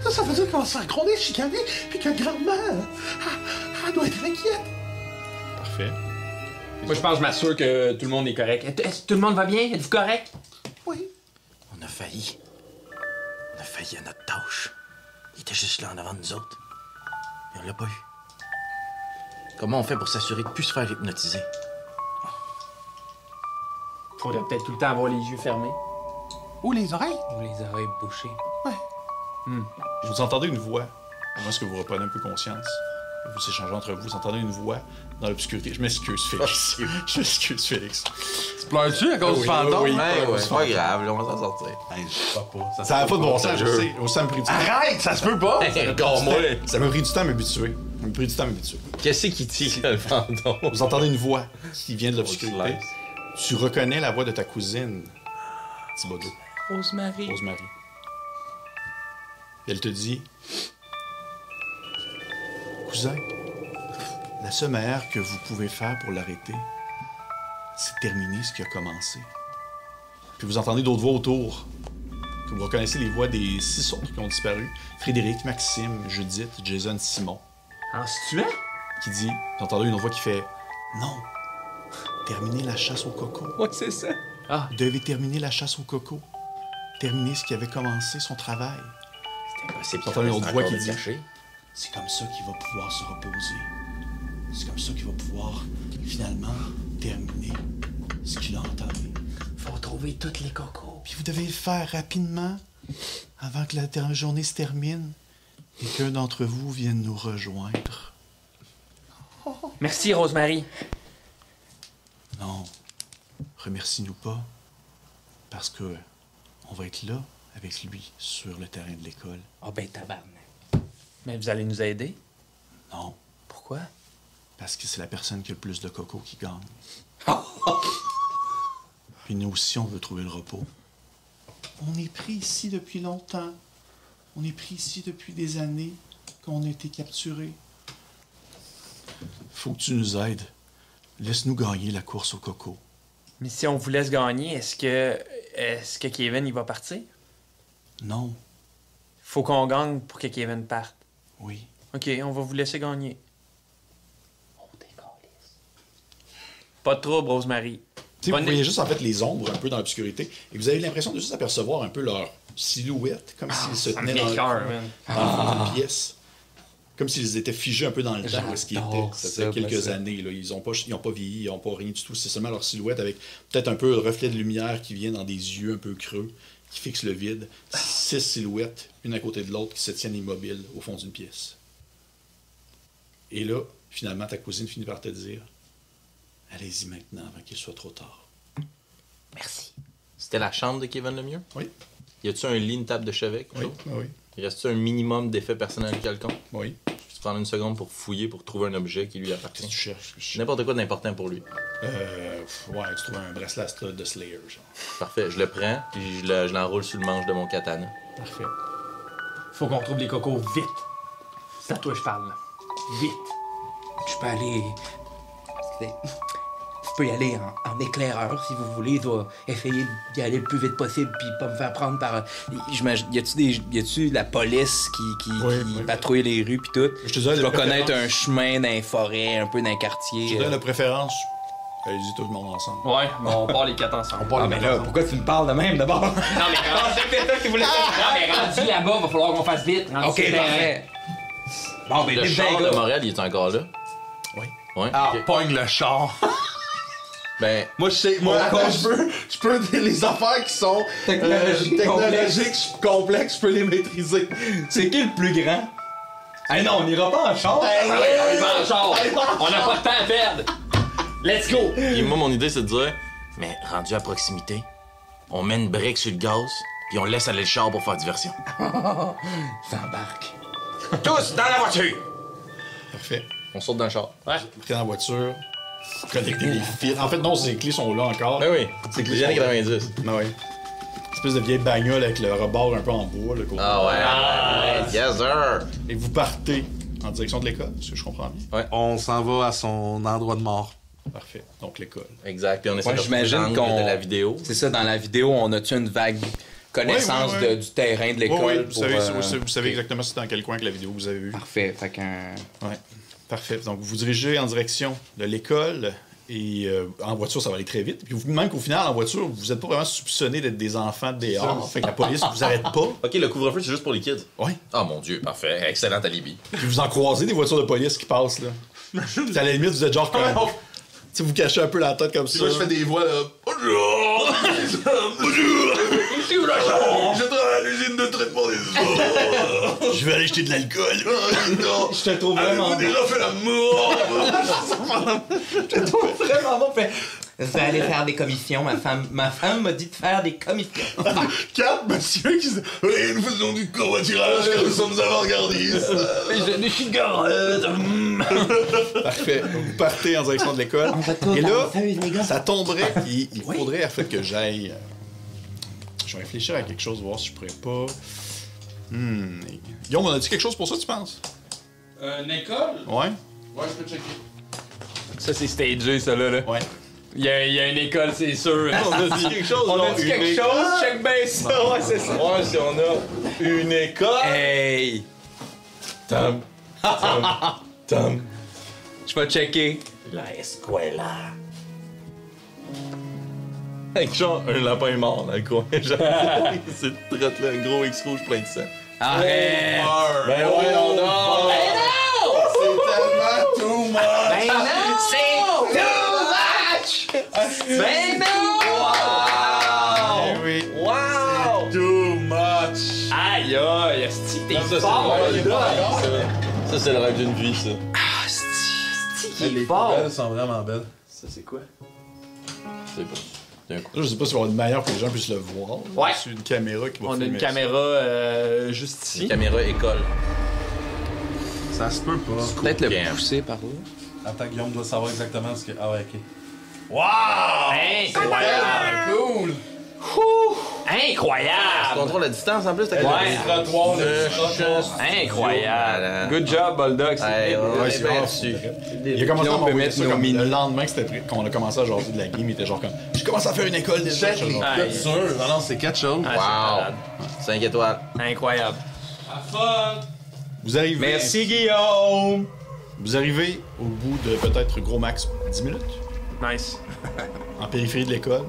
Speaker 7: Ça veut dire qu'on va se faire gronder, chicaner, puis que grand-mère, elle doit être inquiète! »
Speaker 1: Parfait.
Speaker 2: Moi, je pense que je m'assure que tout le monde est correct. Est-ce que tout le monde va bien? Êtes-vous correct?
Speaker 7: Oui.
Speaker 3: On a failli. On a failli à notre tâche. Il était juste là en avant de nous autres. Et on l'a pas eu. Comment on fait pour s'assurer de ne plus se faire hypnotiser?
Speaker 2: Faudrait peut-être tout le temps avoir les yeux fermés.
Speaker 7: Ou les oreilles?
Speaker 4: Ou les oreilles bouchées.
Speaker 7: Ouais.
Speaker 1: Vous entendez une voix. Comment est-ce que vous reprenez un peu conscience? Vous échangez entre vous, vous entendez une voix dans l'obscurité. Je m'excuse, Félix. Je m'excuse, Félix.
Speaker 7: Tu pleures-tu à cause du fantôme?
Speaker 1: oui.
Speaker 3: C'est pas grave, là, on va s'en sortir.
Speaker 7: Hey, je sais pas.
Speaker 1: Ça n'a pas de bon sens, je sais. Ça m'a pris du temps.
Speaker 7: Arrête, ça se peut pas!
Speaker 1: Ça m'a pris du temps à m'habituer. m'a pris du temps à m'habituer.
Speaker 3: Qu'est-ce qui tire le fantôme?
Speaker 1: Vous entendez une voix qui vient de l'obscurité. Tu reconnais la voix de ta cousine, Thibodeau.
Speaker 4: Rosemary.
Speaker 1: Rosemary. Elle te dit... Cousin, la seule manière que vous pouvez faire pour l'arrêter, c'est de terminer ce qui a commencé. Puis vous entendez d'autres voix autour. Que vous reconnaissez les voix des 6 autres qui ont disparu. Frédéric, Maxime, Judith, Jason, Simon.
Speaker 2: En se tuant?
Speaker 1: Qui dit... Vous entendez une autre voix qui fait... Non. Terminez la chasse au coco.
Speaker 4: Ouais, c'est ça.
Speaker 1: Vous devez terminer la chasse au coco. Terminer ce qui avait commencé, son travail.
Speaker 3: C'était impossible.
Speaker 1: Vous entendez une autre voix qui dit...
Speaker 3: Caché.
Speaker 5: C'est comme ça qu'il va pouvoir se reposer. C'est comme ça qu'il va pouvoir, finalement, terminer ce qu'il a entamé.
Speaker 2: Faut retrouver toutes les cocos.
Speaker 1: Puis vous devez le faire rapidement, avant que la journée se termine, et qu'un d'entre vous vienne nous rejoindre.
Speaker 2: Merci, Rosemary.
Speaker 1: Non, remercie-nous pas, parce que on va être là avec lui sur le terrain de l'école.
Speaker 4: Ah ben tabarnak.
Speaker 2: Mais vous allez nous aider?
Speaker 1: Non,
Speaker 2: Pourquoi?
Speaker 1: parce que c'est la personne qui a le plus de coco qui gagne. Puis nous aussi, on veut trouver le repos. On est pris ici depuis longtemps. On est pris ici depuis des années qu'on a été capturés. Faut que tu nous aides. Laisse-nous gagner la course au coco.
Speaker 2: Mais si on vous laisse gagner, est-ce que Kevin, il va partir?
Speaker 1: Non,
Speaker 2: Faut qu'on gagne pour que Kevin parte.
Speaker 1: oui.
Speaker 2: OK, on va vous laisser gagner. Pas de trouble, Rosemary.
Speaker 1: Vous voyez juste en fait les ombres un peu dans l'obscurité et vous avez l'impression de juste apercevoir un peu leur silhouette, comme s'ils se tenaient dans le fond d'une pièce. Comme s'ils étaient figés un peu dans le temps où est-ce qu'ils étaient. Ça fait quelques années. Là. Ils n'ont pas vieilli, ils n'ont pas rien du tout. C'est seulement leur silhouette avec peut-être un peu le reflet de lumière qui vient dans des yeux un peu creux, qui fixe le vide. 6 silhouettes, une à côté de l'autre, qui se tiennent immobiles au fond d'une pièce. Et là, finalement, ta cousine finit par te dire... Allez-y maintenant avant qu'il soit trop tard.
Speaker 2: Merci.
Speaker 3: C'était la chambre de Kevin Lemieux?
Speaker 1: Oui.
Speaker 3: Y a-tu un lit, une table de chevet?
Speaker 1: Oui, oui.
Speaker 3: Il reste-tu un minimum d'effets personnels quelconques?
Speaker 1: Oui.
Speaker 3: Je vais prendre une seconde pour fouiller, pour trouver un objet qui lui appartient.
Speaker 1: Qu'est-ce que tu cherches?
Speaker 3: N'importe quoi d'important pour lui.
Speaker 1: Ouais, tu trouves un bracelet Astral de Slayer, genre.
Speaker 3: Parfait, je le prends, puis je l'enroule sur le manche de mon katana.
Speaker 1: Parfait.
Speaker 2: Faut qu'on trouve les cocos vite. C'est à toi que je parle, là. Vite.
Speaker 8: Je peux aller. Je peux y aller en éclaireur si vous voulez. Je vais essayer d'y aller le plus vite possible puis pas me faire prendre par.
Speaker 4: Y a-tu la police qui patrouille les rues pis tout?
Speaker 1: Je te dirais
Speaker 4: tu
Speaker 1: la
Speaker 4: vas connaître
Speaker 1: préférence.
Speaker 4: un chemin dans les forêts, un peu dans les
Speaker 1: Je
Speaker 4: quartiers.
Speaker 1: te donne la préférence. Allez-y tout le monde ensemble.
Speaker 2: Ouais, mais on part les 4 ensemble.
Speaker 8: Ah, mais là, pourquoi tu me parles de même d'abord?
Speaker 2: Non, mais rendu là-bas, va falloir qu'on fasse vite. Rendu
Speaker 8: Ok,
Speaker 2: sur le terrain.
Speaker 8: parfait. Bon, ben,
Speaker 3: Le
Speaker 8: vite,
Speaker 3: char
Speaker 8: ben,
Speaker 3: de
Speaker 8: gars.
Speaker 3: Montréal, il est encore là?
Speaker 1: Oui.
Speaker 3: Ouais?
Speaker 7: Ah,
Speaker 3: ok.
Speaker 7: pogne le char.
Speaker 3: Ben,
Speaker 7: Moi, je sais, je peux les affaires qui sont
Speaker 8: Technologiques
Speaker 7: complexes, je peux les maîtriser.
Speaker 8: C'est qui le plus grand? Ah non, on n'ira pas en char.
Speaker 2: On va en char. On n'a pas de temps à perdre. Let's go.
Speaker 3: puis moi, mon idée, c'est de dire, mais rendu à proximité, on met une brique sur le gaz, puis on laisse aller le char pour faire diversion.
Speaker 8: S'embarque.
Speaker 3: Tous dans la voiture!
Speaker 1: Parfait.
Speaker 3: On saute dans le char.
Speaker 2: Ouais.
Speaker 1: Pris dans la voiture. Connecter les fils. En fait, non, ces clés sont là encore.
Speaker 3: Ben oui, c'est que les années 90.
Speaker 1: Ben oui. Espèce de vieille bagnole avec le rebord un peu en bois. Le côté.
Speaker 3: Ah ouais! Yes, sir!
Speaker 1: Et vous partez en direction de l'école, si je comprends bien.
Speaker 7: On s'en va à son endroit de mort.
Speaker 1: Parfait. Donc l'école.
Speaker 3: Exact, puis on essaie
Speaker 4: Ouais,
Speaker 3: de
Speaker 4: j'imagine
Speaker 3: retrouver
Speaker 4: qu'on.
Speaker 3: l'angle de la vidéo.
Speaker 4: C'est ça, dans la vidéo, on a-tu une vague connaissance
Speaker 1: Oui, oui, oui.
Speaker 4: du terrain de l'école?
Speaker 1: Oui, oui,
Speaker 4: pour,
Speaker 1: vous savez exactement c'est dans quel coin que la vidéo vous avez vue.
Speaker 4: Parfait, fait qu'un.
Speaker 1: Ouais. Parfait. Donc, vous vous dirigez en direction de l'école et en voiture, ça va aller très vite. Puis même qu'au final, en voiture, vous n'êtes pas vraiment soupçonné d'être des enfants de dehors. Fait que la police vous arrête pas.
Speaker 3: Ok, le couvre-feu, c'est juste pour les kids.
Speaker 1: Oui.
Speaker 3: Ah mon Dieu, parfait. Excellent alibi.
Speaker 1: Puis vous en croisez des voitures de police qui passent, là. Puis à la limite, vous êtes genre comme... Tu sais, vous cachez un peu la tête comme ça.
Speaker 7: Moi, je fais des voix, là. Bonjour! Bonjour! Ici où la chambre? Je travaille à l'usine de traitement des eaux.
Speaker 1: Je vais aller acheter de l'alcool.
Speaker 7: Non.
Speaker 8: Je te trouve vraiment
Speaker 7: Avez-vous
Speaker 8: bon.
Speaker 7: déjà fait l'amour?
Speaker 8: Je te trouve vraiment bon. Fait, Je vais aller faire des commissions. Ma femme m'a dit de faire des commissions.
Speaker 7: 4 monsieur qui disent nous faisons du covoiturage car nous sommes avant-gardistes.
Speaker 2: Des cigarettes.
Speaker 1: Parfait. Vous partez en direction de l'école. Et là, ça tomberait. Il faudrait en fait que j'aille. Je vais réfléchir à quelque chose, voir si je pourrais pas. Guillaume, on a dit quelque chose pour ça, tu penses?
Speaker 2: Une école?
Speaker 1: Ouais.
Speaker 7: Ouais, je peux checker.
Speaker 2: Ça, c'est stagé, ça, là.
Speaker 1: Ouais.
Speaker 2: Il y a une école, c'est sûr.
Speaker 3: On a dit quelque chose,
Speaker 2: On a dit quelque chose, check bien ça. Ouais, c'est ça.
Speaker 3: Ouais, si on a une école.
Speaker 4: Hey!
Speaker 3: Tom.
Speaker 4: Je vais checker.
Speaker 3: La escuela. Avec genre un lapin mort dans le coin. Genre, c'est traite là, un gros X rouge plein de sang.
Speaker 4: Arrête!
Speaker 3: Ben ouais, on a.
Speaker 7: C'est tellement too much!
Speaker 2: Ben non! C'est too much! Ben non!
Speaker 1: Oui.
Speaker 2: Wow!
Speaker 7: Too much!
Speaker 2: Aïe aïe, esti, t'es
Speaker 3: Ça, c'est
Speaker 2: fort!
Speaker 3: le rêve ça, c'est le rêve d'une vie, ça.
Speaker 2: Esti, qui est fort!
Speaker 7: Elles sont vraiment belles.
Speaker 2: Ça, c'est quoi?
Speaker 3: C'est pas.
Speaker 1: Je sais pas si on va avoir une manière pour que les gens puissent le voir.
Speaker 2: Ouais.
Speaker 1: C'est une caméra qui va
Speaker 2: On a
Speaker 1: filmer
Speaker 2: une
Speaker 1: ça.
Speaker 2: caméra juste ici.
Speaker 3: Caméra école.
Speaker 7: Ça se peut pas.
Speaker 4: Peut-être le
Speaker 3: Bien.
Speaker 4: pousser par là.
Speaker 7: Attends, Guillaume doit savoir exactement ce que. Ah ouais, ok.
Speaker 2: Incroyable! Cool! Incroyable!
Speaker 3: Contrôle la distance en plus, t'as
Speaker 2: Ouais.
Speaker 7: Trottoir,
Speaker 2: Incroyable! Good job, Bulldog.
Speaker 3: Hey,
Speaker 1: Ouais, c'est vraiment
Speaker 3: dessus.
Speaker 1: Il a commencé
Speaker 4: Puis
Speaker 1: à
Speaker 4: on peut
Speaker 1: m'envoyer
Speaker 4: mettre
Speaker 1: ça
Speaker 4: nos
Speaker 1: comme
Speaker 4: mini.
Speaker 1: le lendemain que c'était qu'on a commencé à jaser de la game, il était genre comme je commence à faire une école déjà.
Speaker 7: Check les
Speaker 1: Genre,
Speaker 2: Aïe.
Speaker 7: codes sûrs. Non, non, c'est quelque chose.
Speaker 2: Ah,
Speaker 3: Wow. 5 étoiles.
Speaker 2: incroyable.
Speaker 1: Vous arrivez.
Speaker 2: Merci, Guillaume!
Speaker 1: Vous arrivez au bout de peut-être gros max 10 minutes
Speaker 2: Nice.
Speaker 1: en périphérie de l'école.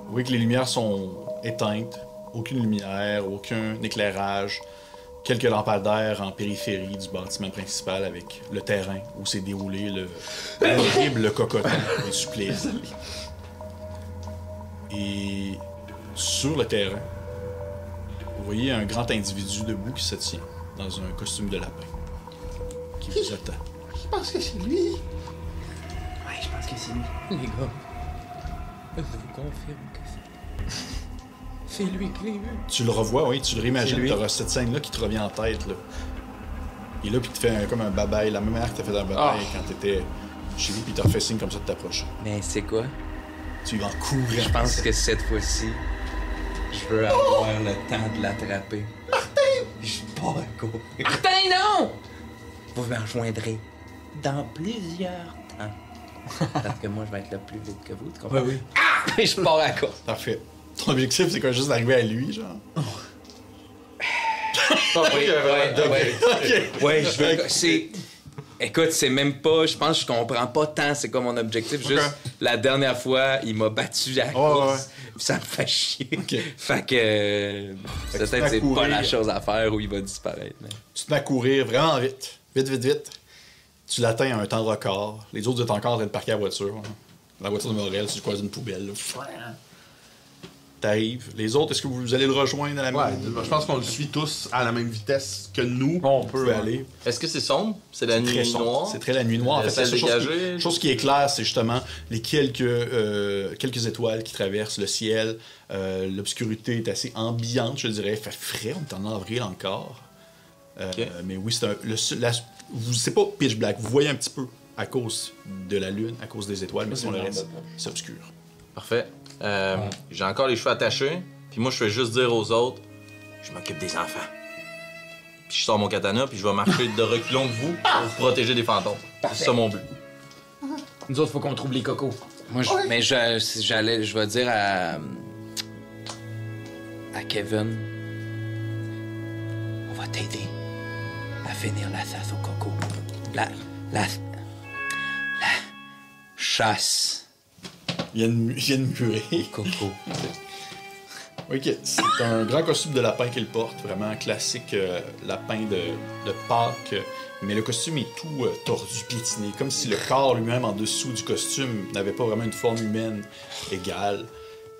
Speaker 1: Vous voyez que les lumières sont éteintes, aucune lumière, aucun éclairage, quelques lampadaires en périphérie du bâtiment principal avec le terrain où s'est déroulé le horrible cocoton des supplices. Et sur le terrain, vous voyez un grand individu debout qui se tient dans un costume de lapin qui vous attend.
Speaker 6: Je pense que c'est lui.
Speaker 2: Ouais, je pense que c'est lui.
Speaker 4: Les gars, je vous confirme que c'est lui qui l'a eu.
Speaker 1: Tu le revois, oui, tu le réimagines,
Speaker 4: C'est lui.
Speaker 1: tu auras cette scène-là qui te revient en tête. Là. Il est là, puis il te fait comme un babaille, la même manière que t'as fait un babaille quand t'étais chez lui, puis il te refait signe comme ça de t'approcher.
Speaker 4: Mais c'est quoi?
Speaker 1: Tu y vas en courant.
Speaker 4: Je pense que cette fois-ci, je veux avoir le temps de l'attraper. Martin! Je pars à courir.
Speaker 2: Martin, non!
Speaker 4: Vous me rejoindrez dans plusieurs temps. Parce que moi, je vais être là plus vite que vous, tu comprends? Oui, oui. Ah! Et je pars à court.
Speaker 1: Parfait. Ton objectif, c'est quoi, juste d'arriver à lui, genre?
Speaker 4: Ouais, je veux. C'est. Écoute, c'est même pas. Je pense que je comprends pas tant c'est quoi mon objectif. Juste, la dernière fois, il m'a battu à la course. Puis ça me fait chier. Fait que. Peut-être c'est pas la chose à faire où il va disparaître. Mais...
Speaker 1: Tu te mets à courir vraiment vite. Vite, vite, vite. Tu l'atteins à un temps record. Les autres, vous êtes encore en train de parquer la voiture. Hein. La voiture de Morel, tu croises une poubelle. Là. T'arrives. Les autres, est-ce que vous allez le rejoindre à la
Speaker 7: Ouais,
Speaker 1: même...
Speaker 7: je pense qu'on le suit tous à la même vitesse que nous.
Speaker 2: On
Speaker 1: Vous
Speaker 2: peut
Speaker 1: pouvez aller.
Speaker 3: Est-ce que c'est sombre? C'est la
Speaker 1: Très
Speaker 3: nuit
Speaker 1: sombre.
Speaker 3: noire?
Speaker 1: C'est très la nuit noire. En
Speaker 3: Le
Speaker 1: fait, la
Speaker 3: ciel
Speaker 1: seule
Speaker 3: dégagé.
Speaker 1: chose qui est claire, c'est justement les quelques étoiles qui traversent le ciel. L'obscurité est assez ambiante, je dirais. Il fait frais, on est en avril encore. Mais oui, c'est c'est pas pitch black. Vous voyez un petit peu à cause de la lune, à cause des étoiles, mais sinon le reste, c'est obscur.
Speaker 3: Parfait. J'ai encore les cheveux attachés. Puis moi, je fais juste dire aux autres, je m'occupe des enfants. Puis je sors mon katana, puis je vais marcher de reculons de vous pour vous protéger des fantômes. C'est ça mon but.
Speaker 2: Nous autres, faut qu'on trouve les cocos.
Speaker 4: Moi, mais je vais dire à Kevin, on va t'aider à finir la chasse au coco. La chasse
Speaker 1: Il y a une murée.
Speaker 4: coco.
Speaker 1: Ok, c'est un grand costume de lapin qu'il porte, vraiment classique lapin de Pâques. Mais le costume est tout tordu, piétiné, comme si le corps lui-même en dessous du costume n'avait pas vraiment une forme humaine égale.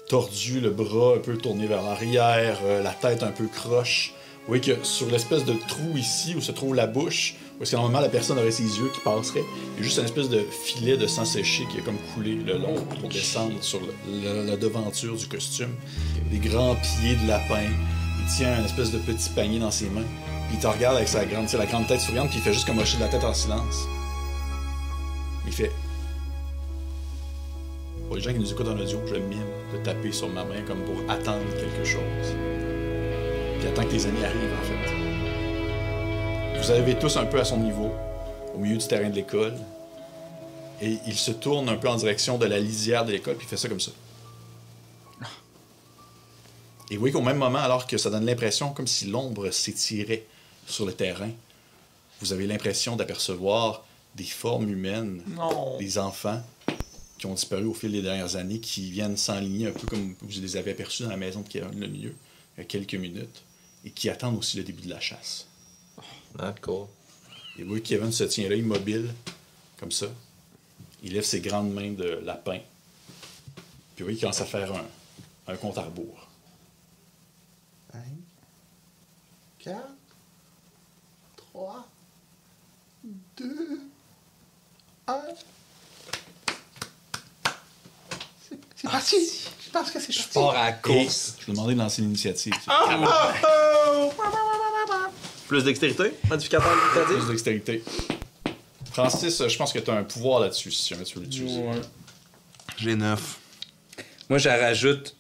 Speaker 1: Tordu, le bras un peu tourné vers l'arrière, la tête un peu croche. Vous voyez que sur l'espèce de trou ici où se trouve la bouche, vous Parce que normalement, la personne aurait ses yeux qui passeraient. Il y a juste une espèce de filet de sang séché qui a comme coulé le long pour descendre sur la devanture du costume. Des grands pieds de lapin. Il tient un espèce de petit panier dans ses mains. Puis il te regarde avec la grande tête souriante, puis il fait juste comme hocher de la tête en silence. Il fait... Pour les gens qui nous écoutent en audio, je mime de taper sur ma main comme pour attendre quelque chose. Puis attends que tes amis arrivent, en fait. Vous arrivez tous un peu à son niveau, au milieu du terrain de l'école. Et il se tourne un peu en direction de la lisière de l'école, puis il fait ça comme ça. Et vous voyez qu'au même moment, alors que ça donne l'impression comme si l'ombre s'étirait sur le terrain, vous avez l'impression d'apercevoir des formes humaines, des enfants qui ont disparu au fil des dernières années, qui viennent s'enligner un peu comme vous les avez aperçus dans la maison de Kevin le milieu, il y a quelques minutes, et qui attendent aussi le début de la chasse.
Speaker 3: D'accord.
Speaker 1: Et vous voyez que Kevin se tient là, immobile, comme ça. Il lève ses grandes mains de lapin. Puis vous voyez qu'il commence à faire un compte à rebours.
Speaker 6: 5, 4, 3, 2, 1. C'est parti! Je pense que c'est parti.
Speaker 4: Je pars à la course.
Speaker 1: Je vais demander de lancer l'initiative.
Speaker 3: Plus dextérité? Modificateur
Speaker 1: Plus
Speaker 3: dextérité?
Speaker 1: dextérité. Francis, je pense que tu as un pouvoir là-dessus, si jamais tu veux l'utiliser.
Speaker 2: Ouais.
Speaker 7: J'ai 9.
Speaker 4: Moi, je rajoute.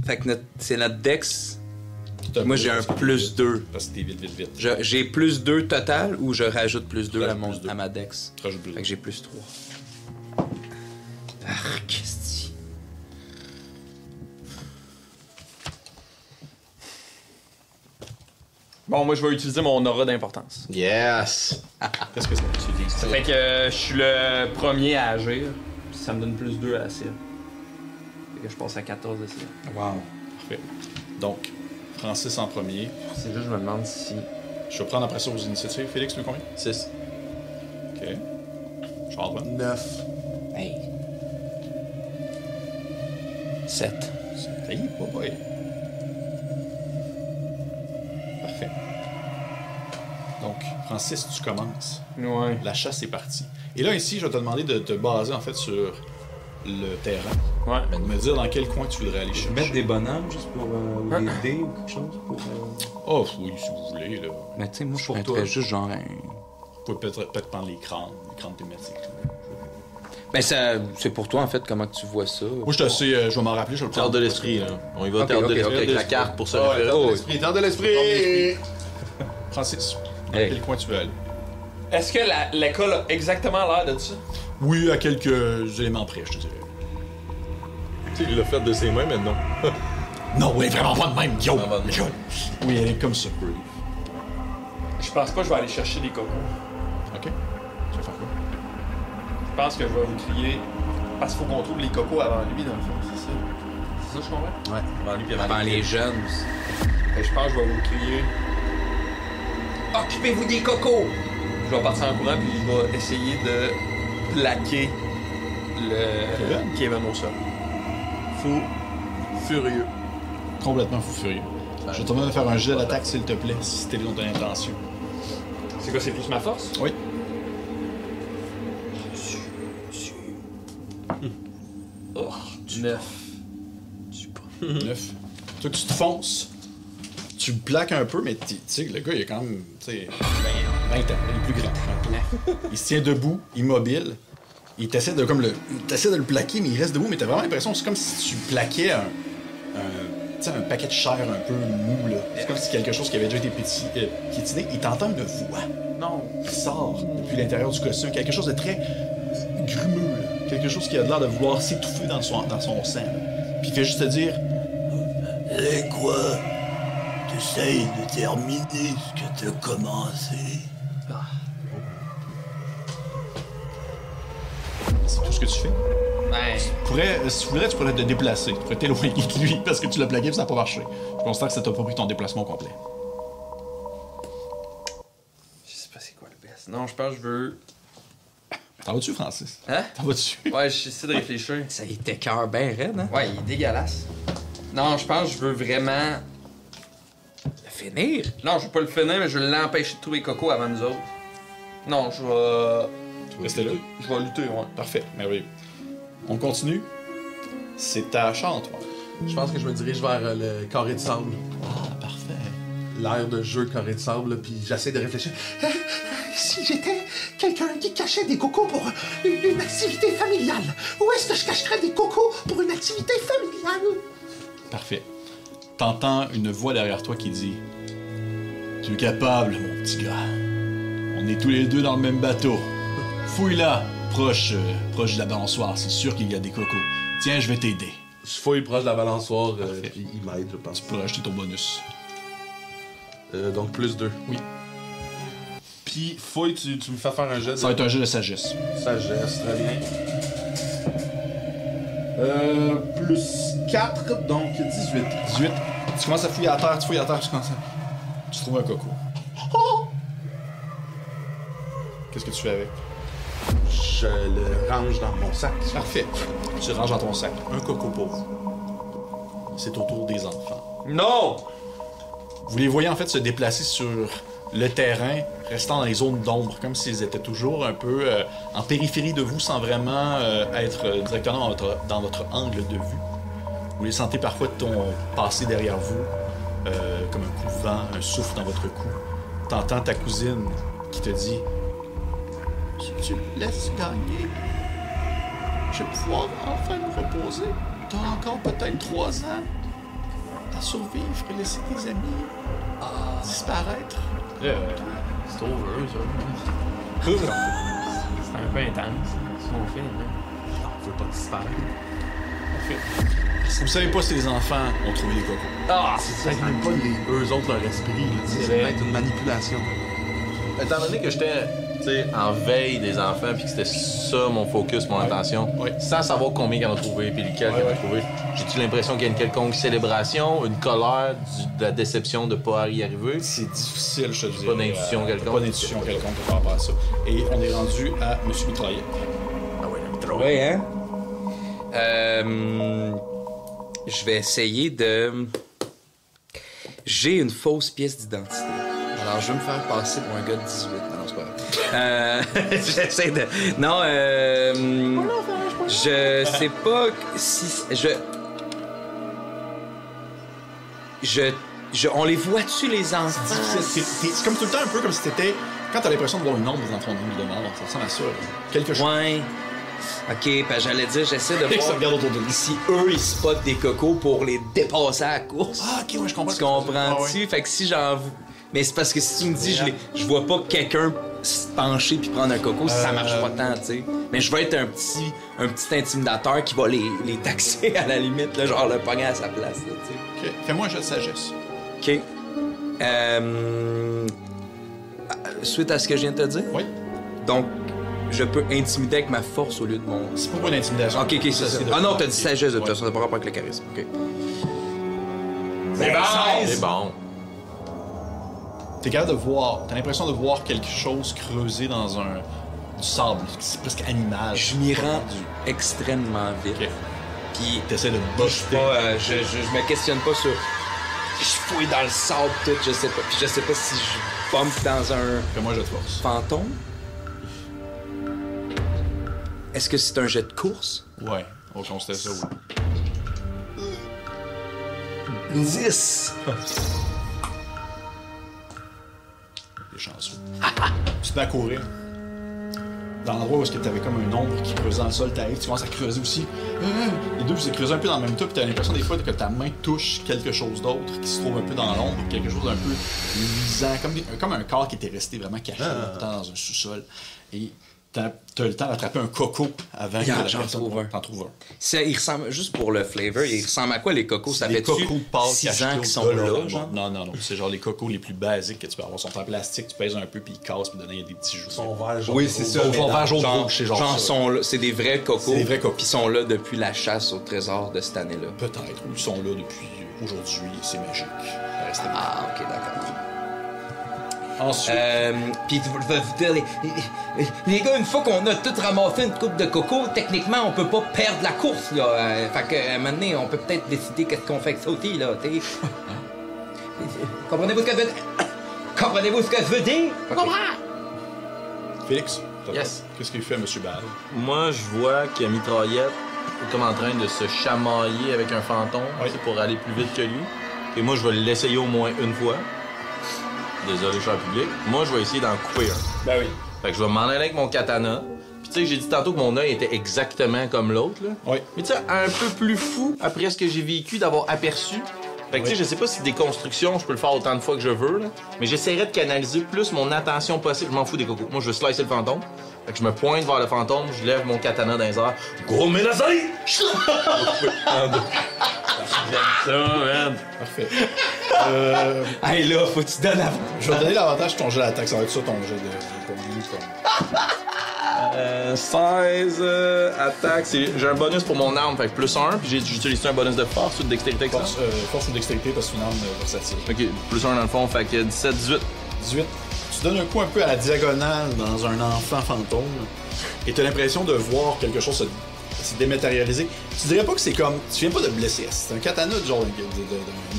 Speaker 4: Fait que c'est notre dex. Moi, j'ai un plus 2.
Speaker 1: Parce que t'es vite.
Speaker 4: J'ai plus 2 total ou je rajoute plus 2
Speaker 1: rajoutes plus 2.
Speaker 4: à ma dex?
Speaker 1: Tu rajoutes plus
Speaker 4: Fait que j'ai plus 3. Qu'est-ce
Speaker 2: Bon, moi, je vais utiliser mon aura d'importance.
Speaker 3: Yes!
Speaker 1: Qu'est-ce que ça utilise?
Speaker 2: Ça fait que je suis le premier à agir, puis ça me donne plus 2 à la cible. Fait que je passe à 14 de cible.
Speaker 4: Wow.
Speaker 1: Parfait. Donc, Francis en premier.
Speaker 2: C'est juste, je me demande si...
Speaker 1: Je vais prendre après ça aux initiatives. Félix, tu veux combien?
Speaker 3: 6.
Speaker 1: OK. Charles,
Speaker 7: 9.
Speaker 4: Hey. 7.
Speaker 1: Hey, boy. Parfait. Donc, Francis, tu commences.
Speaker 2: Ouais.
Speaker 1: La chasse est partie. Et là, ici, je vais te demander de te baser, en fait, sur le terrain.
Speaker 2: Ouais.
Speaker 1: Me dire dans quel coin tu voudrais aller chercher.
Speaker 4: Mettre des bonhommes juste pour des dés ou quelque chose pour.
Speaker 1: Oh, oui, si vous voulez, là.
Speaker 4: Mais tu sais, moi, je
Speaker 1: Pour
Speaker 4: mettrais
Speaker 1: toi.
Speaker 4: juste genre un.
Speaker 1: Vous pouvez peut-être prendre les crânes thématiques.
Speaker 4: Ben, c'est pour toi, en fait, comment que tu vois ça.
Speaker 1: Moi, je te sais, je vais m'en rappeler, je vais le
Speaker 3: Théâtre
Speaker 1: prendre.
Speaker 3: de l'esprit, là. On y va,
Speaker 4: Ok,
Speaker 3: théâtre de
Speaker 4: ok,
Speaker 3: l'esprit
Speaker 4: ok.
Speaker 3: avec la carte pour se
Speaker 7: Oh,
Speaker 3: référer.
Speaker 7: Théâtre de l'esprit!
Speaker 1: Francis, dans
Speaker 4: Hey.
Speaker 1: quel coin tu veux aller?
Speaker 2: Est-ce que l'école a exactement l'air de ça?
Speaker 1: Oui, à quelques éléments près, je te dirais.
Speaker 3: Tu sais, il l'a fait de ses mains, mais non.
Speaker 1: Non, oui, vraiment pas de même, Guillaume.
Speaker 3: Vraiment pas de même.
Speaker 1: Oui, elle est comme ça.
Speaker 2: Je pense pas que je vais aller chercher des cocos.
Speaker 1: OK. Tu vas faire quoi?
Speaker 2: Je pense que je vais vous crier... Parce qu'il faut qu'on trouve les cocos avant lui, dans le fond, c'est ça? C'est ça, je comprends?
Speaker 4: Ouais.
Speaker 3: Avant lui, puis
Speaker 4: Avant les jeunes.
Speaker 2: Et je pense que je vais vous crier... Occupez-vous des cocos! Je vais partir en courant, puis je vais essayer de plaquer le Kevin au sol.
Speaker 7: Fou. Furieux.
Speaker 1: Complètement fou furieux. Je vais te demander de faire un jet d'attaque, s'il te plaît, si c'était dans ton intention.
Speaker 2: C'est quoi, c'est plus ma force?
Speaker 1: Oui.
Speaker 2: Oh, 9.
Speaker 1: 9. Toi, tu te fonces. Tu le plaques un peu, mais tu sais, le gars, il a quand même, tu sais, 20 ans. Il est plus grand. Il se tient debout, immobile. Il t'essaie de, t'essaies de le plaquer, mais il reste debout, mais t'as vraiment l'impression, c'est comme si tu plaquais tu sais, un paquet de chair un peu mou, là. C'est comme si quelque chose qui avait déjà été piétiné. Il t'entend une voix.
Speaker 2: Non.
Speaker 1: Qui sort depuis l'intérieur du costume. Quelque chose de très grumeux, là. Quelque chose qui a l'air de vouloir s'étouffer dans son sang, là. Puis il fait juste te dire...
Speaker 5: C'est quoi? T'essayes de terminer ce que t'as commencé.
Speaker 1: C'est tout ce que tu fais.
Speaker 2: Ben...
Speaker 1: Si tu voudrais, tu pourrais te déplacer. Tu pourrais t'éloigner de lui parce que tu l'as plaqué et ça n'a pas marché. Je constate que ça t'a pas pris ton déplacement complet.
Speaker 2: Je sais pas c'est quoi le best. Non, je pense que je veux...
Speaker 1: T'en vas-tu, Francis?
Speaker 2: Hein?
Speaker 1: T'en vas-tu?
Speaker 2: Ouais, j'essaie de réfléchir.
Speaker 4: Ça y était cœur bien raide, hein?
Speaker 2: Ouais, il est dégueulasse. Non, je pense que je veux vraiment...
Speaker 4: Le finir.
Speaker 2: Non, je veux pas le finir, mais je veux l'empêcher de trouver Coco avant nous autres. Non, je vais...
Speaker 1: Restez là.
Speaker 2: Je vais lutter, ouais.
Speaker 1: Parfait, merveilleux. On continue. C'est à Antoine.
Speaker 7: Je pense que je me dirige vers le carré de sable.
Speaker 1: Ah, parfait.
Speaker 7: L'air de jeu carré de sable, là, puis j'essaie de réfléchir.
Speaker 6: Si j'étais quelqu'un qui cachait des cocos pour une activité familiale, où est-ce que je cacherais des cocos pour une activité familiale?
Speaker 1: Parfait. T'entends une voix derrière toi qui dit « Tu es capable, mon petit gars. On est tous les deux dans le même bateau. Fouille là, proche de la balançoire. C'est sûr qu'il y a des cocos. Tiens, je vais t'aider.
Speaker 7: Je fouille proche de la balançoire, puis il m'aide, je pense.
Speaker 1: Tu peux rajouter ton bonus.
Speaker 7: Donc plus 2.
Speaker 1: Oui.
Speaker 7: Puis fouille, tu me fais faire un jet de...
Speaker 1: Ça va être un jeu de sagesse.
Speaker 7: Sagesse, très bien. Plus 4, donc 18.
Speaker 1: 18. Tu commences à fouiller à terre, tu fouilles à terre, tu commences à... Tu trouves un coco. Qu'est-ce que tu fais avec?
Speaker 7: Je le range dans mon sac.
Speaker 1: Parfait. Tu ranges dans ton sac. Un coco pour vous. C'est au tour des enfants.
Speaker 2: Non!
Speaker 1: Vous les voyez en fait se déplacer sur le terrain, restant dans les zones d'ombre, comme s'ils étaient toujours un peu en périphérie de vous, sans vraiment être directement dans votre angle de vue. Vous les sentez parfois passer derrière vous, comme un coup de vent, un souffle dans votre cou. T'entends ta cousine qui te dit « Si tu me laisses gagner, je vais pouvoir enfin me reposer. T'as encore peut-être 3 ans à survivre et laisser tes amis disparaître. »
Speaker 3: C'est over, ça.
Speaker 2: C'est un peu intense, ce qu'on fait, là.
Speaker 7: On veut pas disparaître.
Speaker 1: Vous savez pas si les enfants ont trouvé des cocos.
Speaker 2: Ah!
Speaker 7: C'est même pas eux autres leur esprit, là. C'est
Speaker 2: vrai.
Speaker 7: peut-être une manipulation.
Speaker 3: Étant donné que j'étais en veille des enfants puis que c'était ça mon focus, mon attention,
Speaker 1: Ouais.
Speaker 3: sans savoir combien il y en a trouvé puis lesquels il y en a trouvé, j'ai-tu l'impression qu'il y a une quelconque célébration, une colère, de la déception de pas y arriver?
Speaker 1: C'est difficile, je te dis.
Speaker 3: Pas d'intuition quelconque.
Speaker 1: Pas d'intuition quelconque par rapport à ça. Et on est rendu à M. Mitraillette.
Speaker 3: Ah ouais, trop.
Speaker 4: Oui, hein? Je vais essayer de... J'ai une fausse pièce d'identité. Alors, je vais me faire passer pour un gars de 18. Non, c'est pas vrai. J'essaie de... Non, je sais pas si... On les voit-tu, les enfants?
Speaker 1: C'est comme tout le temps un peu comme si t'étais... Quand t'as l'impression de voir une ombre dans ton angle de mort, ça ressemble à ça. Là. Quelque chose.
Speaker 4: Ouais. OK, ben j'allais dire, j'essaie de
Speaker 1: Ça
Speaker 4: voir
Speaker 1: regarde autour de lui.
Speaker 4: si eux, ils spotent des cocos pour les dépasser à la course.
Speaker 1: Ah, ok, ouais, je comprends.
Speaker 4: Tu comprends-tu? Fait que si j'en... Mais c'est parce que si tu me dis, je vois pas quelqu'un se pencher puis prendre un coco, ça marche pas tant, tu sais. Mais je vais être un petit intimidateur qui va les taxer à la limite, là, genre le pogner à sa place, là, tu sais.
Speaker 1: Ok, fais-moi un jeu de sagesse.
Speaker 4: OK. Suite à ce que je viens de te dire?
Speaker 1: Oui.
Speaker 4: Donc, je peux intimider avec ma force au lieu de mon...
Speaker 1: C'est pas une intimidation.
Speaker 4: OK, c'est ça.
Speaker 1: c'est de-
Speaker 4: Ah non, t'as dit sagesse de toute
Speaker 1: Ouais.
Speaker 4: façon, ça n'a pas rapport avec le charisme. OK.
Speaker 2: C'est bon!
Speaker 3: C'est bon.
Speaker 1: T'es capable de voir, t'as l'impression de voir quelque chose creuser dans du sable, c'est presque animal.
Speaker 4: Je m'y rends extrêmement vite.
Speaker 1: Ok.
Speaker 4: Puis
Speaker 1: T'essaies de
Speaker 4: je
Speaker 1: buster.
Speaker 4: je me questionne pas sur... Je fouille dans le sable tout, je sais pas. Puis je sais pas si je bump dans un
Speaker 1: Fais-moi un jeu de force.
Speaker 4: fantôme. Est-ce que c'est un jet de course?
Speaker 1: Ouais, on va constater ça, oui.
Speaker 4: 10!
Speaker 1: T'es chanceux. Tu te mets à courir. Dans l'endroit où t'avais comme un ombre qui creusait dans le sol, t'arrives, tu commences à creuser aussi. Les deux, vous êtes creusés un peu dans le même tas, puis t'as l'impression des fois que ta main touche quelque chose d'autre qui se trouve un peu dans l'ombre, quelque chose d'un peu luisant, comme un corps qui était resté vraiment caché longtemps dans un sous-sol. Et t'as le temps d'attraper un coco avant que la
Speaker 4: J'en
Speaker 1: personne
Speaker 4: trouve un.
Speaker 1: t'en trouve un.
Speaker 4: Il ressemble, juste pour le flavor, il ressemble à quoi les cocos? Ça
Speaker 1: Des
Speaker 4: fait-tu
Speaker 1: cocos de Pâques
Speaker 4: 6 ans
Speaker 1: achetés
Speaker 4: qu'ils
Speaker 1: au
Speaker 4: sont
Speaker 1: dollar,
Speaker 4: là, genre?
Speaker 1: Non, c'est genre les cocos les plus basiques que tu peux avoir. Ils sont en plastique, tu pèses un peu, puis ils cassent, puis dedans, il y a des petits joues.
Speaker 7: Son verre jaune.
Speaker 4: Oui, c'est ça.
Speaker 1: Ils
Speaker 4: mais
Speaker 1: sont verts, jaune,
Speaker 4: genre-
Speaker 1: rouge, c'est genre ça.
Speaker 4: sont là, c'est des vrais cocos.
Speaker 1: C'est des vrais cocos.
Speaker 4: Puis ils sont là depuis la chasse au trésor de cette année-là.
Speaker 1: Peut-être, ou ils sont là depuis aujourd'hui, c'est magique. Restez là.
Speaker 4: Ah, ok, d'accord.
Speaker 1: Ensuite,
Speaker 4: Puis les gars, une fois qu'on a tout ramassé une coupe de coco, techniquement, on peut pas perdre la course, là. Fait que, maintenant, on peut peut-être décider qu'est-ce qu'on fait avec ça aussi, là, tu sais. Comprenez-vous ce que je veux dire? Comprenez-vous ce que je veux dire? Je comprends!
Speaker 1: Félix,
Speaker 3: Yes.
Speaker 1: qu'est-ce qu'il fait, Monsieur Bal?
Speaker 3: Moi, je vois qu'il y a Mitraillette est comme en train de se chamailler avec un fantôme c'est pour aller plus vite que lui. Et moi, je vais l'essayer au moins une fois. Désolé, cher public. Moi, je vais essayer d'en couper un.
Speaker 2: Ben oui.
Speaker 3: Fait que je vais m'en aller avec mon katana. Puis tu sais, j'ai dit tantôt que mon œil était exactement comme l'autre, là.
Speaker 1: Oui.
Speaker 3: Mais tu sais, un peu plus fou après ce que j'ai vécu d'avoir aperçu. Fait que tu sais, je sais pas si des constructions, je peux le faire autant de fois que je veux, là. Mais j'essaierai de canaliser plus mon attention possible. Je m'en fous des cocos. Moi, je veux slicer le fantôme. Fait que je me pointe vers le fantôme, je lève mon katana dans les airs. Gros menazai!
Speaker 2: J'aime ça, man.
Speaker 1: Parfait.
Speaker 4: Hey là, faut que tu donnes avant.
Speaker 1: Je vais te donner l'avantage de ton jet d'attaque. Ça va être ça ton jet de
Speaker 3: 16 attaque. J'ai un bonus pour mon arme, fait que plus 1. Puis j'utilise un bonus de force ou de dextérité avec ça?
Speaker 1: force ou dextérité parce que c'est une arme versatile.
Speaker 3: Ok, plus 1 dans le fond, fait que 17, 18.
Speaker 1: 18. Tu donnes un coup un peu à la diagonale dans un enfant fantôme et tu as l'impression de voir quelque chose se dématérialiser. Tu dirais pas que c'est comme... Tu viens pas de blesser. C'est un katana du genre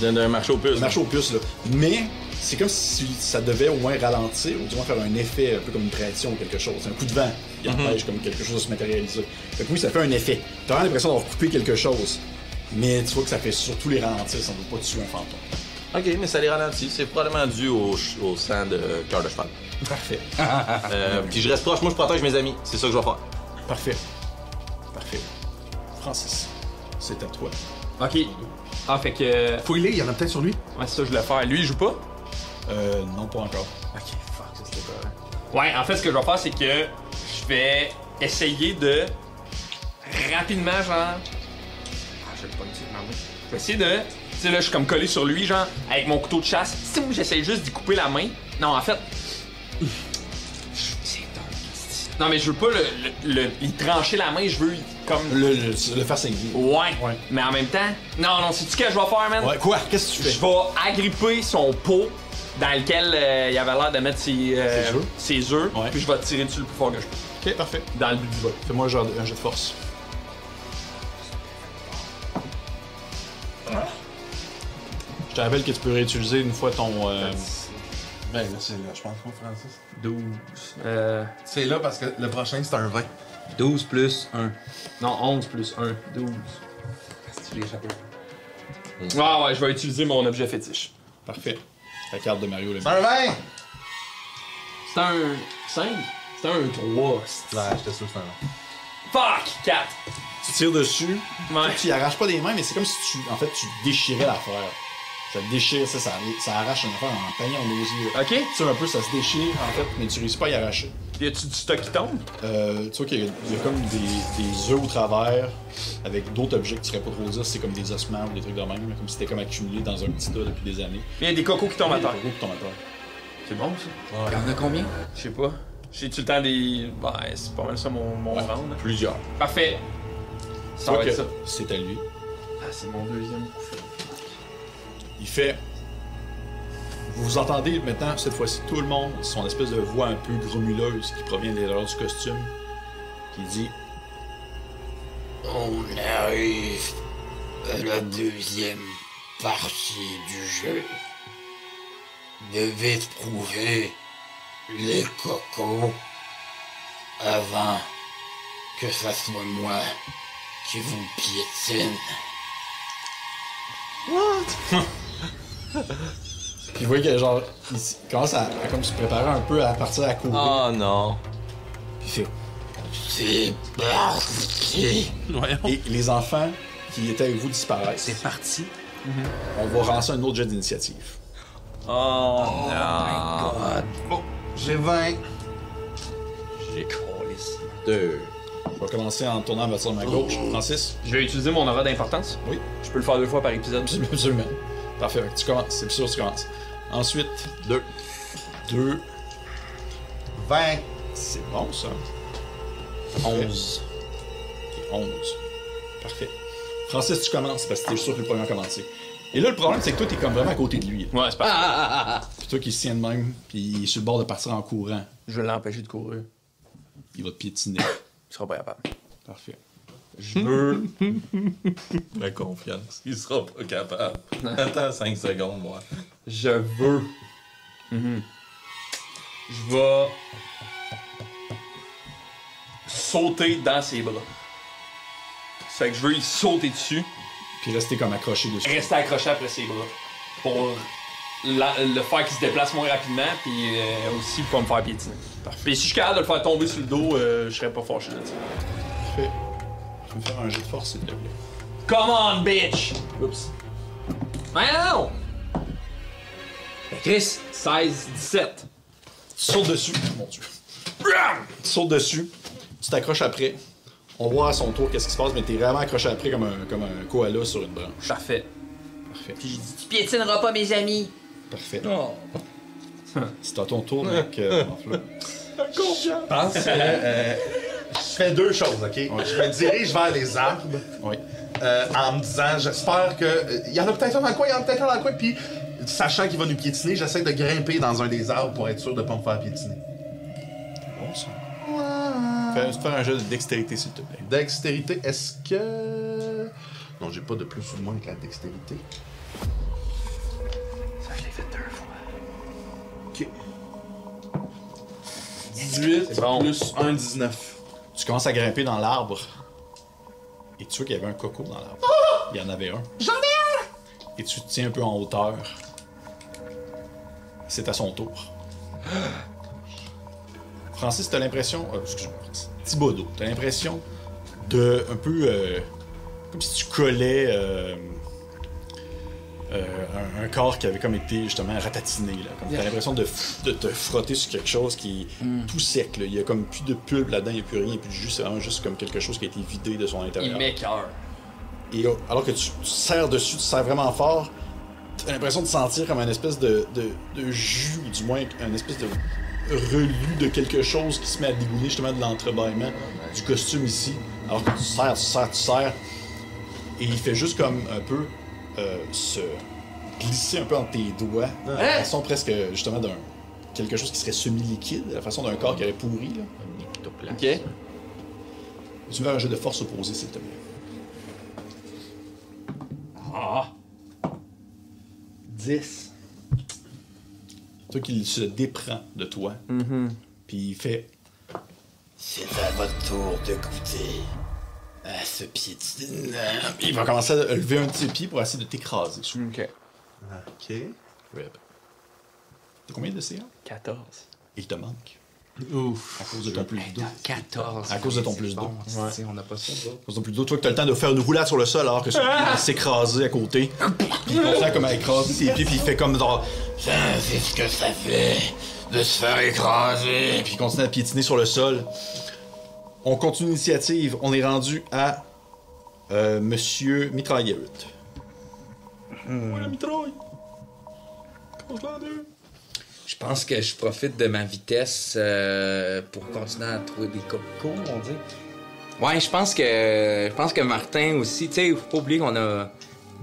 Speaker 3: D'un marché aux puces.
Speaker 1: un marché aux puces, là. Mais c'est comme si ça devait au moins ralentir ou du moins faire un effet un peu comme une pression ou quelque chose. Un coup de vent qui empêche comme quelque chose de se matérialiser. Fait que oui, ça fait un effet. T'as vraiment l'impression d'avoir coupé quelque chose. Mais tu vois que ça fait surtout les ralentir, ça ne veut pas tuer un fantôme.
Speaker 3: Ok, mais ça les ralentit. C'est probablement dû au sang de cœur de cheval.
Speaker 1: Parfait.
Speaker 3: Puis je reste proche, moi je protège mes amis. C'est ça que je vais faire.
Speaker 1: Parfait. Parfait. Francis, c'est à toi.
Speaker 2: Ok. Ah, fait que.
Speaker 6: Fouille-les, il y en a peut-être sur lui.
Speaker 2: Ouais, c'est ça que je voulais faire. Lui, il joue pas?
Speaker 1: Non, pas encore.
Speaker 2: Ok, fuck, ça c'était pas. Ouais, en fait, ce que je vais faire, c'est que je vais essayer de. Rapidement, genre. Ah, je vais pas le dire, non, mais. Je vais essayer de. Tu sais, là, je suis comme collé sur lui, genre, avec mon couteau de chasse. Tu sais, moi, j'essaie juste d'y couper la main. Non, en fait. Non, mais je veux pas y trancher la main, je veux comme.
Speaker 1: Le faire saigner.
Speaker 2: Ouais. Mais en même temps. Non, sais-tu ce que je vais faire, man?
Speaker 1: Ouais, quoi? Qu'est-ce que tu fais?
Speaker 2: Je vais agripper son pot dans lequel il avait l'air de mettre ses œufs.
Speaker 1: Ouais.
Speaker 2: Puis je vais tirer dessus le plus fort que je peux.
Speaker 1: Ok, parfait.
Speaker 2: Dans le but du vol.
Speaker 1: Fais-moi un jet de force. Je te rappelle que tu peux réutiliser une fois ton.
Speaker 7: Ben là, c'est là, je pense pas, Francis.
Speaker 2: 12.
Speaker 7: C'est là parce que le prochain, c'est un 20.
Speaker 4: 12 plus 1.
Speaker 2: Non, 11 plus 1. 12. Tu l'échappes. Ouais, je vais utiliser mon objet fétiche.
Speaker 1: Parfait. La carte de Mario.
Speaker 7: C'est un 20!
Speaker 2: C'est un 5? C'est un 3.
Speaker 7: Ouais, j'étais sûr que c'était un 20.
Speaker 2: Fuck! 4.
Speaker 1: Tu tires dessus.
Speaker 2: Ouais.
Speaker 1: Tu y arraches pas des mains, mais c'est comme si tu déchirais l'affaire. Ça te déchire, ça arrache une affaire en peignant en osier.
Speaker 2: Ok.
Speaker 1: Tu tires un peu, ça se déchire en fait, mais tu réussis pas à y arracher.
Speaker 2: Y a-tu du stock qui tombe?
Speaker 1: Tu vois qu'il y a comme des œufs au travers avec d'autres objets que tu serais pas trop dire, c'est comme des ossements ou des trucs de même, comme si c'était comme accumulé dans un petit tas depuis des années.
Speaker 2: Il y a des cocos qui tombent à terre.
Speaker 1: Des cocos qui tombent à terre.
Speaker 2: C'est bon, ça?
Speaker 4: Il y en a combien?
Speaker 2: Je sais pas. J'ai-tu le temps des. Ben, c'est pas mal ça mon round. Là.
Speaker 1: Plusieurs.
Speaker 2: Parfait.
Speaker 1: Tu
Speaker 2: Ça
Speaker 1: vois
Speaker 2: va
Speaker 1: que
Speaker 2: être ça.
Speaker 1: c'est à lui.
Speaker 2: Ah, c'est mon deuxième coup.
Speaker 1: Il fait. Vous entendez maintenant, cette fois-ci, tout le monde, son espèce de voix un peu grumuleuse qui provient de l'intérieur du costume, qui dit
Speaker 9: On arrive à la deuxième partie du jeu. Devez trouver les cocos avant que ça soit moi qui vous piétine.
Speaker 1: Puis vous voyez que genre, il commence à comme se préparer un peu à partir à courir.
Speaker 3: Oh non.
Speaker 1: Puis il fait.
Speaker 9: C'est parti.
Speaker 1: Et les enfants qui étaient avec vous disparaissent.
Speaker 4: C'est parti.
Speaker 1: On va lancer un autre jet d'initiative.
Speaker 3: Oh non.
Speaker 7: Bon, j'ai 20.
Speaker 3: J'ai collé ça. 2.
Speaker 1: Je vais commencer en tournant à partir de ma gauche. Francis?
Speaker 2: Je vais utiliser mon aura d'importance.
Speaker 1: Oui.
Speaker 2: Je peux le faire 2 fois par épisode.
Speaker 1: Absolument. Parfait. Fait que tu commences. C'est sûr que tu commences. Ensuite,
Speaker 3: 2.
Speaker 1: 2.
Speaker 7: 20.
Speaker 1: C'est bon, ça.
Speaker 4: 11.
Speaker 1: Et 11. Parfait. Francis, tu commences parce que t'es sûr que le premier a commencé. Et là, le problème, c'est que toi, t'es comme vraiment à côté de lui.
Speaker 2: Ouais, c'est parfait.
Speaker 1: Puis toi qui se tient de même, puis il est sur le bord de partir en courant.
Speaker 2: Je vais l'empêcher de courir.
Speaker 1: Il va te piétiner.
Speaker 2: Il sera pas capable.
Speaker 1: Parfait.
Speaker 3: Je veux. La confiance. Il sera pas capable. Attends 5 secondes, moi.
Speaker 2: Je veux. Je vais sauter dans ses bras. Fait que je veux y sauter dessus,
Speaker 1: Puis rester comme accroché dessus.
Speaker 2: rester accroché après ses bras. Pour le faire qu'il se déplace moins rapidement, puis aussi pour pas me faire piétiner. Puis si je suis capable de le faire tomber sur le dos, je serais pas fâché là-dessus.
Speaker 1: Parfait. Je vais me faire un jet de force, s'il te plaît.
Speaker 2: Come on, bitch! Oups. Mais non! Chris, 16, 17.
Speaker 1: Tu sautes dessus. Mon Dieu. Tu sautes dessus. Tu t'accroches après. On voit à son tour qu'est-ce qui se passe, mais t'es vraiment accroché après comme un koala sur une branche.
Speaker 2: Parfait.
Speaker 1: Parfait.
Speaker 2: Puis je dis, tu piétineras pas mes amis.
Speaker 1: Parfait.
Speaker 2: Oh.
Speaker 1: C'est à ton tour, mec. Enfleur.
Speaker 7: Je pense que je fais deux choses, OK? Je me dirige vers les arbres
Speaker 1: Oui.
Speaker 7: en me disant, j'espère que... Il y en a peut-être un dans le coin, il y en a peut-être un dans le coin, puis sachant qu'il va nous piétiner, j'essaie de grimper dans un des arbres pour être sûr de pas me faire piétiner.
Speaker 1: Bon, ça. Fais un jeu de dextérité, s'il te plaît.
Speaker 7: Dextérité, est-ce que... Non, j'ai pas de plus ou de moins que la dextérité.
Speaker 2: Ça, je l'ai fait 2 fois.
Speaker 7: OK. 18
Speaker 2: C'est bon.
Speaker 7: plus 1, 19.
Speaker 1: Tu commences à grimper dans l'arbre. Et tu vois qu'il y avait un coco dans l'arbre. Il y en avait un.
Speaker 7: J'en ai un!
Speaker 1: Et tu te tiens un peu en hauteur. C'est à son tour. Francis, t'as l'impression... excuse-moi, Thibodeau, t'as l'impression de... un peu... comme si tu collais... un corps qui avait comme été justement ratatiné. Là. Comme t'as l'impression de te frotter sur quelque chose qui est tout sec. Là. Il y a comme plus de pulpe là-dedans, il n'y a plus rien, il n'y a plus de jus. C'est vraiment juste comme quelque chose qui a été vidé de son intérieur.
Speaker 2: Il m'écoeure.
Speaker 1: Et alors que tu serres dessus, tu serres vraiment fort, t'as l'impression de sentir comme une espèce de jus, ou du moins une espèce de relu de quelque chose qui se met à dégoûter justement de l'entrebâillement du costume ici. Alors que tu serres, et il fait juste comme un peu se glisser un peu entre tes doigts, de façon presque justement d'un quelque chose qui serait semi-liquide, la façon d'un corps qui aurait pourri. Là.
Speaker 2: Ok.
Speaker 1: Tu veux faire un jeu de force opposée, s'il te plaît.
Speaker 2: Ah. 10.
Speaker 1: Toi qui se déprend de toi, puis il fait...
Speaker 9: C'est à votre tour de goûter à ce piétinement.
Speaker 1: Il va commencer à lever un de ses pieds pour essayer de t'écraser.
Speaker 2: Ok.
Speaker 7: OK.
Speaker 1: Rip. T'as combien de CA?
Speaker 2: 14.
Speaker 1: Il te manque.
Speaker 7: Ouf.
Speaker 1: À cause de ton plus 2.
Speaker 4: 14.
Speaker 1: À cause de ton plus 2.
Speaker 4: Bon, on n'a pas ça,
Speaker 1: À cause de ton plus 2. Toi, que t'as le temps de faire une roulade sur le sol alors que celui va s'écraser à côté. Puis il continue comme à écraser ses pieds, puis il fait comme genre...
Speaker 9: C'est ce que ça fait de se faire écraser.
Speaker 1: Puis il continue à piétiner sur le sol. On continue l'initiative. On est rendu à... Monsieur Mitraillette. Voilà, Mitraille.
Speaker 4: Je pense que je profite de ma vitesse pour continuer à trouver des cocos, on dit. Ouais, je pense que Martin aussi, tu sais, faut pas oublier qu'on a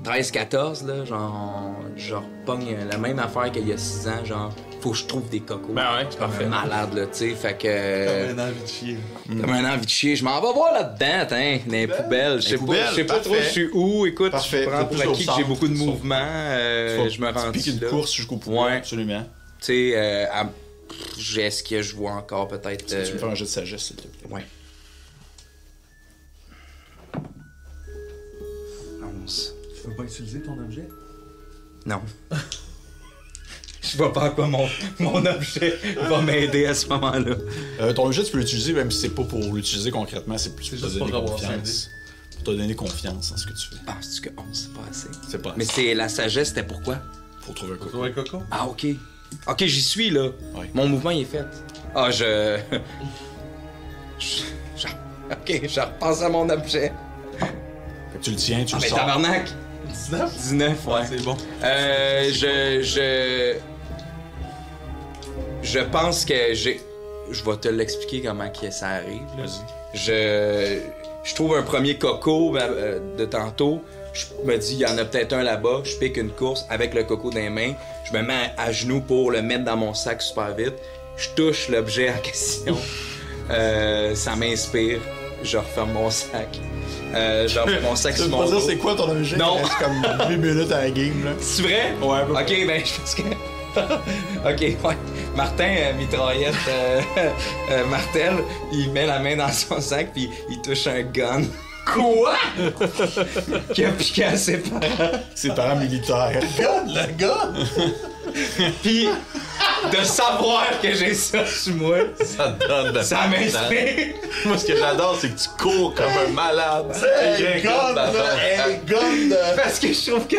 Speaker 4: 13-14, là, genre, je repogne la même affaire qu'il y a 6 ans, genre, faut que je trouve des cocos.
Speaker 2: Ben ouais, c'est parfait.
Speaker 4: Malade, là, tu sais, fait que...
Speaker 7: Comme un envie de chier.
Speaker 4: Comme un envie de chier. Je m'en vais voir là-dedans, dans les poubelles. Je sais pas trop je suis où. Écoute,
Speaker 1: Parfait.
Speaker 4: je prends pour acquis que j'ai beaucoup de mouvements. Je me rends
Speaker 1: Tu piques une
Speaker 4: là.
Speaker 1: course jusqu'au pouvoir.
Speaker 4: Ouais.
Speaker 1: Absolument.
Speaker 4: Tu sais, est-ce que je vois encore peut-être...
Speaker 1: Tu veux me faire un jeu de sagesse, s'il te plaît.
Speaker 4: Ouais. 11.
Speaker 10: Tu veux pas utiliser ton objet?
Speaker 4: Non. Je vois pas à quoi mon objet va m'aider à ce moment-là.
Speaker 1: Ton objet, tu peux l'utiliser, même si c'est pas pour l'utiliser concrètement, c'est plus pour te
Speaker 7: juste
Speaker 1: donner
Speaker 7: pour avoir
Speaker 1: confiance. Pour te donner confiance en ce que tu fais.
Speaker 4: Penses-tu que 11, c'est pas assez?
Speaker 1: C'est pas
Speaker 4: Mais c'est la sagesse, c'était pourquoi?
Speaker 1: Faut trouver un coco.
Speaker 7: Trouver un coco?
Speaker 4: Ah, OK. OK, j'y suis, là.
Speaker 1: Ouais.
Speaker 4: Mon mouvement, il est fait. Ah, OK, je repense à mon objet.
Speaker 1: Fait que tu le tiens, tu
Speaker 4: Ah,
Speaker 1: le
Speaker 4: mais
Speaker 1: sors.
Speaker 4: tabarnak!
Speaker 7: 19?
Speaker 4: 19, ouais.
Speaker 7: C'est bon.
Speaker 4: Je pense que j'ai... Je vais te l'expliquer comment que ça arrive, là. Je trouve un premier coco de tantôt. Je me dis, il y en a peut-être un là-bas. Je pique une course avec le coco dans les mains. Je me mets à genoux pour le mettre dans mon sac super vite. Je touche l'objet en question. Ça m'inspire. Je referme mon sac. Je referme mon sac
Speaker 1: Tu
Speaker 4: sur
Speaker 1: veux
Speaker 4: mon
Speaker 1: pas dire
Speaker 4: dos.
Speaker 1: c'est quoi ton objet?
Speaker 4: Non.
Speaker 1: Il reste comme 8 minutes à la game, là.
Speaker 4: C'est vrai?
Speaker 1: Ouais, un peu.
Speaker 4: Ok, ben je pense que... ok, ouais. Martin, mitraillette, martel, il met la main dans son sac puis il touche un gun.
Speaker 2: Quoi?
Speaker 4: Qui a piqué à ses parents.
Speaker 1: C'est paramilitaire.
Speaker 5: Regarde, le gars!
Speaker 4: Puis de savoir que j'ai ça sur moi,
Speaker 3: Ça te donne de
Speaker 4: ça m'inspire.
Speaker 3: Moi, ce que j'adore, c'est que tu cours comme un malade.
Speaker 5: Hey, gun, là! Hey, gun de...
Speaker 4: Parce que je trouve que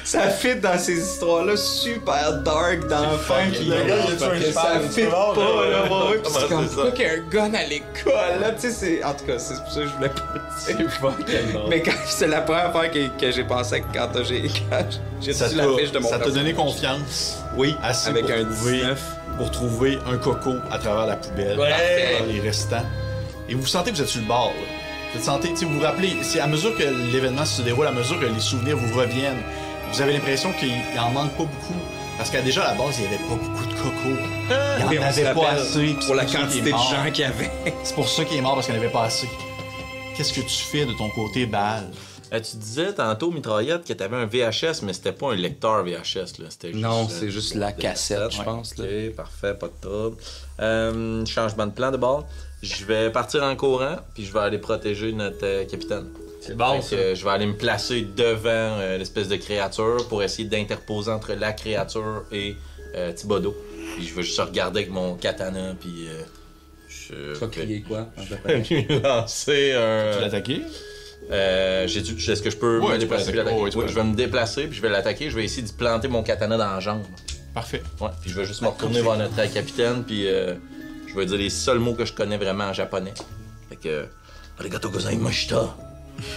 Speaker 4: ça fit dans ces histoires-là super dark d'enfants qui
Speaker 5: Le gars, il a tué un
Speaker 4: que ça
Speaker 5: cheval,
Speaker 4: fit
Speaker 5: c'est
Speaker 4: pas
Speaker 5: bon,
Speaker 4: là, ouais, pis c'est
Speaker 3: Comment
Speaker 4: comme
Speaker 3: c'est
Speaker 4: pourquoi
Speaker 3: ça?
Speaker 4: qu'il y a un gun à l'école là, tu sais c'est en tout cas c'est pour ça que je voulais pas le dire. Mais quand c'est la première fois que j'ai pensé quand j'ai
Speaker 1: Ça
Speaker 4: reçu la fiche de mon
Speaker 1: t'a
Speaker 4: personnage.
Speaker 1: donné confiance.
Speaker 4: Oui,
Speaker 1: Assez
Speaker 4: avec
Speaker 1: pour
Speaker 4: un
Speaker 1: trouver,
Speaker 4: 19.
Speaker 1: pour trouver un coco à travers la poubelle.
Speaker 4: Parfait.
Speaker 1: Dans les restants. Et vous sentez que vous êtes sur le bord. Là. Vous sentez, vous vous rappelez, c'est à mesure que l'événement se déroule, à mesure que les souvenirs vous reviennent, vous avez l'impression qu'il en manque pas beaucoup. Parce qu'à déjà, à la base, il n'y avait pas beaucoup de coco. Il
Speaker 4: Oui,
Speaker 1: n'y en
Speaker 4: on se
Speaker 1: avait pas
Speaker 4: rappelle,
Speaker 1: assez. puis
Speaker 4: pour la
Speaker 1: c'est pour ça qu'il
Speaker 4: quantité
Speaker 1: est
Speaker 4: de
Speaker 1: mort.
Speaker 4: gens qu'il y avait.
Speaker 1: C'est pour ça qu'il est mort, parce qu'il n'y en avait pas assez. Qu'est-ce que tu fais de ton côté, Baal?
Speaker 3: Tu disais tantôt, mitraillette, que t'avais un VHS, mais c'était pas un lecteur VHS, là. C'était juste,
Speaker 4: Non, c'est juste la
Speaker 3: de
Speaker 4: cassette, je pense, là.
Speaker 3: Ok, parfait, pas de trouble. Changement de plan de bord. Je vais partir en courant, puis je vais aller protéger notre capitaine.
Speaker 2: C'est bon,
Speaker 3: Fait
Speaker 2: ça.
Speaker 3: que je vais aller me placer devant l'espèce de créature pour essayer d'interposer entre la créature et Thibodeau. Puis je vais juste regarder avec mon katana, puis je
Speaker 4: Tu vas crier quoi?
Speaker 3: vais lui lancer
Speaker 1: Tu
Speaker 3: un...
Speaker 1: l'attaquer?
Speaker 3: Est-ce que je peux
Speaker 1: Ouais,
Speaker 3: me
Speaker 1: tu peux
Speaker 3: déplacer puis
Speaker 1: l'attaquer.
Speaker 3: l'attaquer?
Speaker 1: Ouais, tu
Speaker 3: Oui,
Speaker 1: peux
Speaker 3: je vais me déplacer, puis je vais l'attaquer. Je vais essayer de planter mon katana dans la jambe.
Speaker 1: Parfait.
Speaker 3: Ouais, puis je vais juste me retourner vers notre capitaine, puis je vais dire les seuls mots que je connais vraiment en japonais. Fait que... Arigato gozaimashita.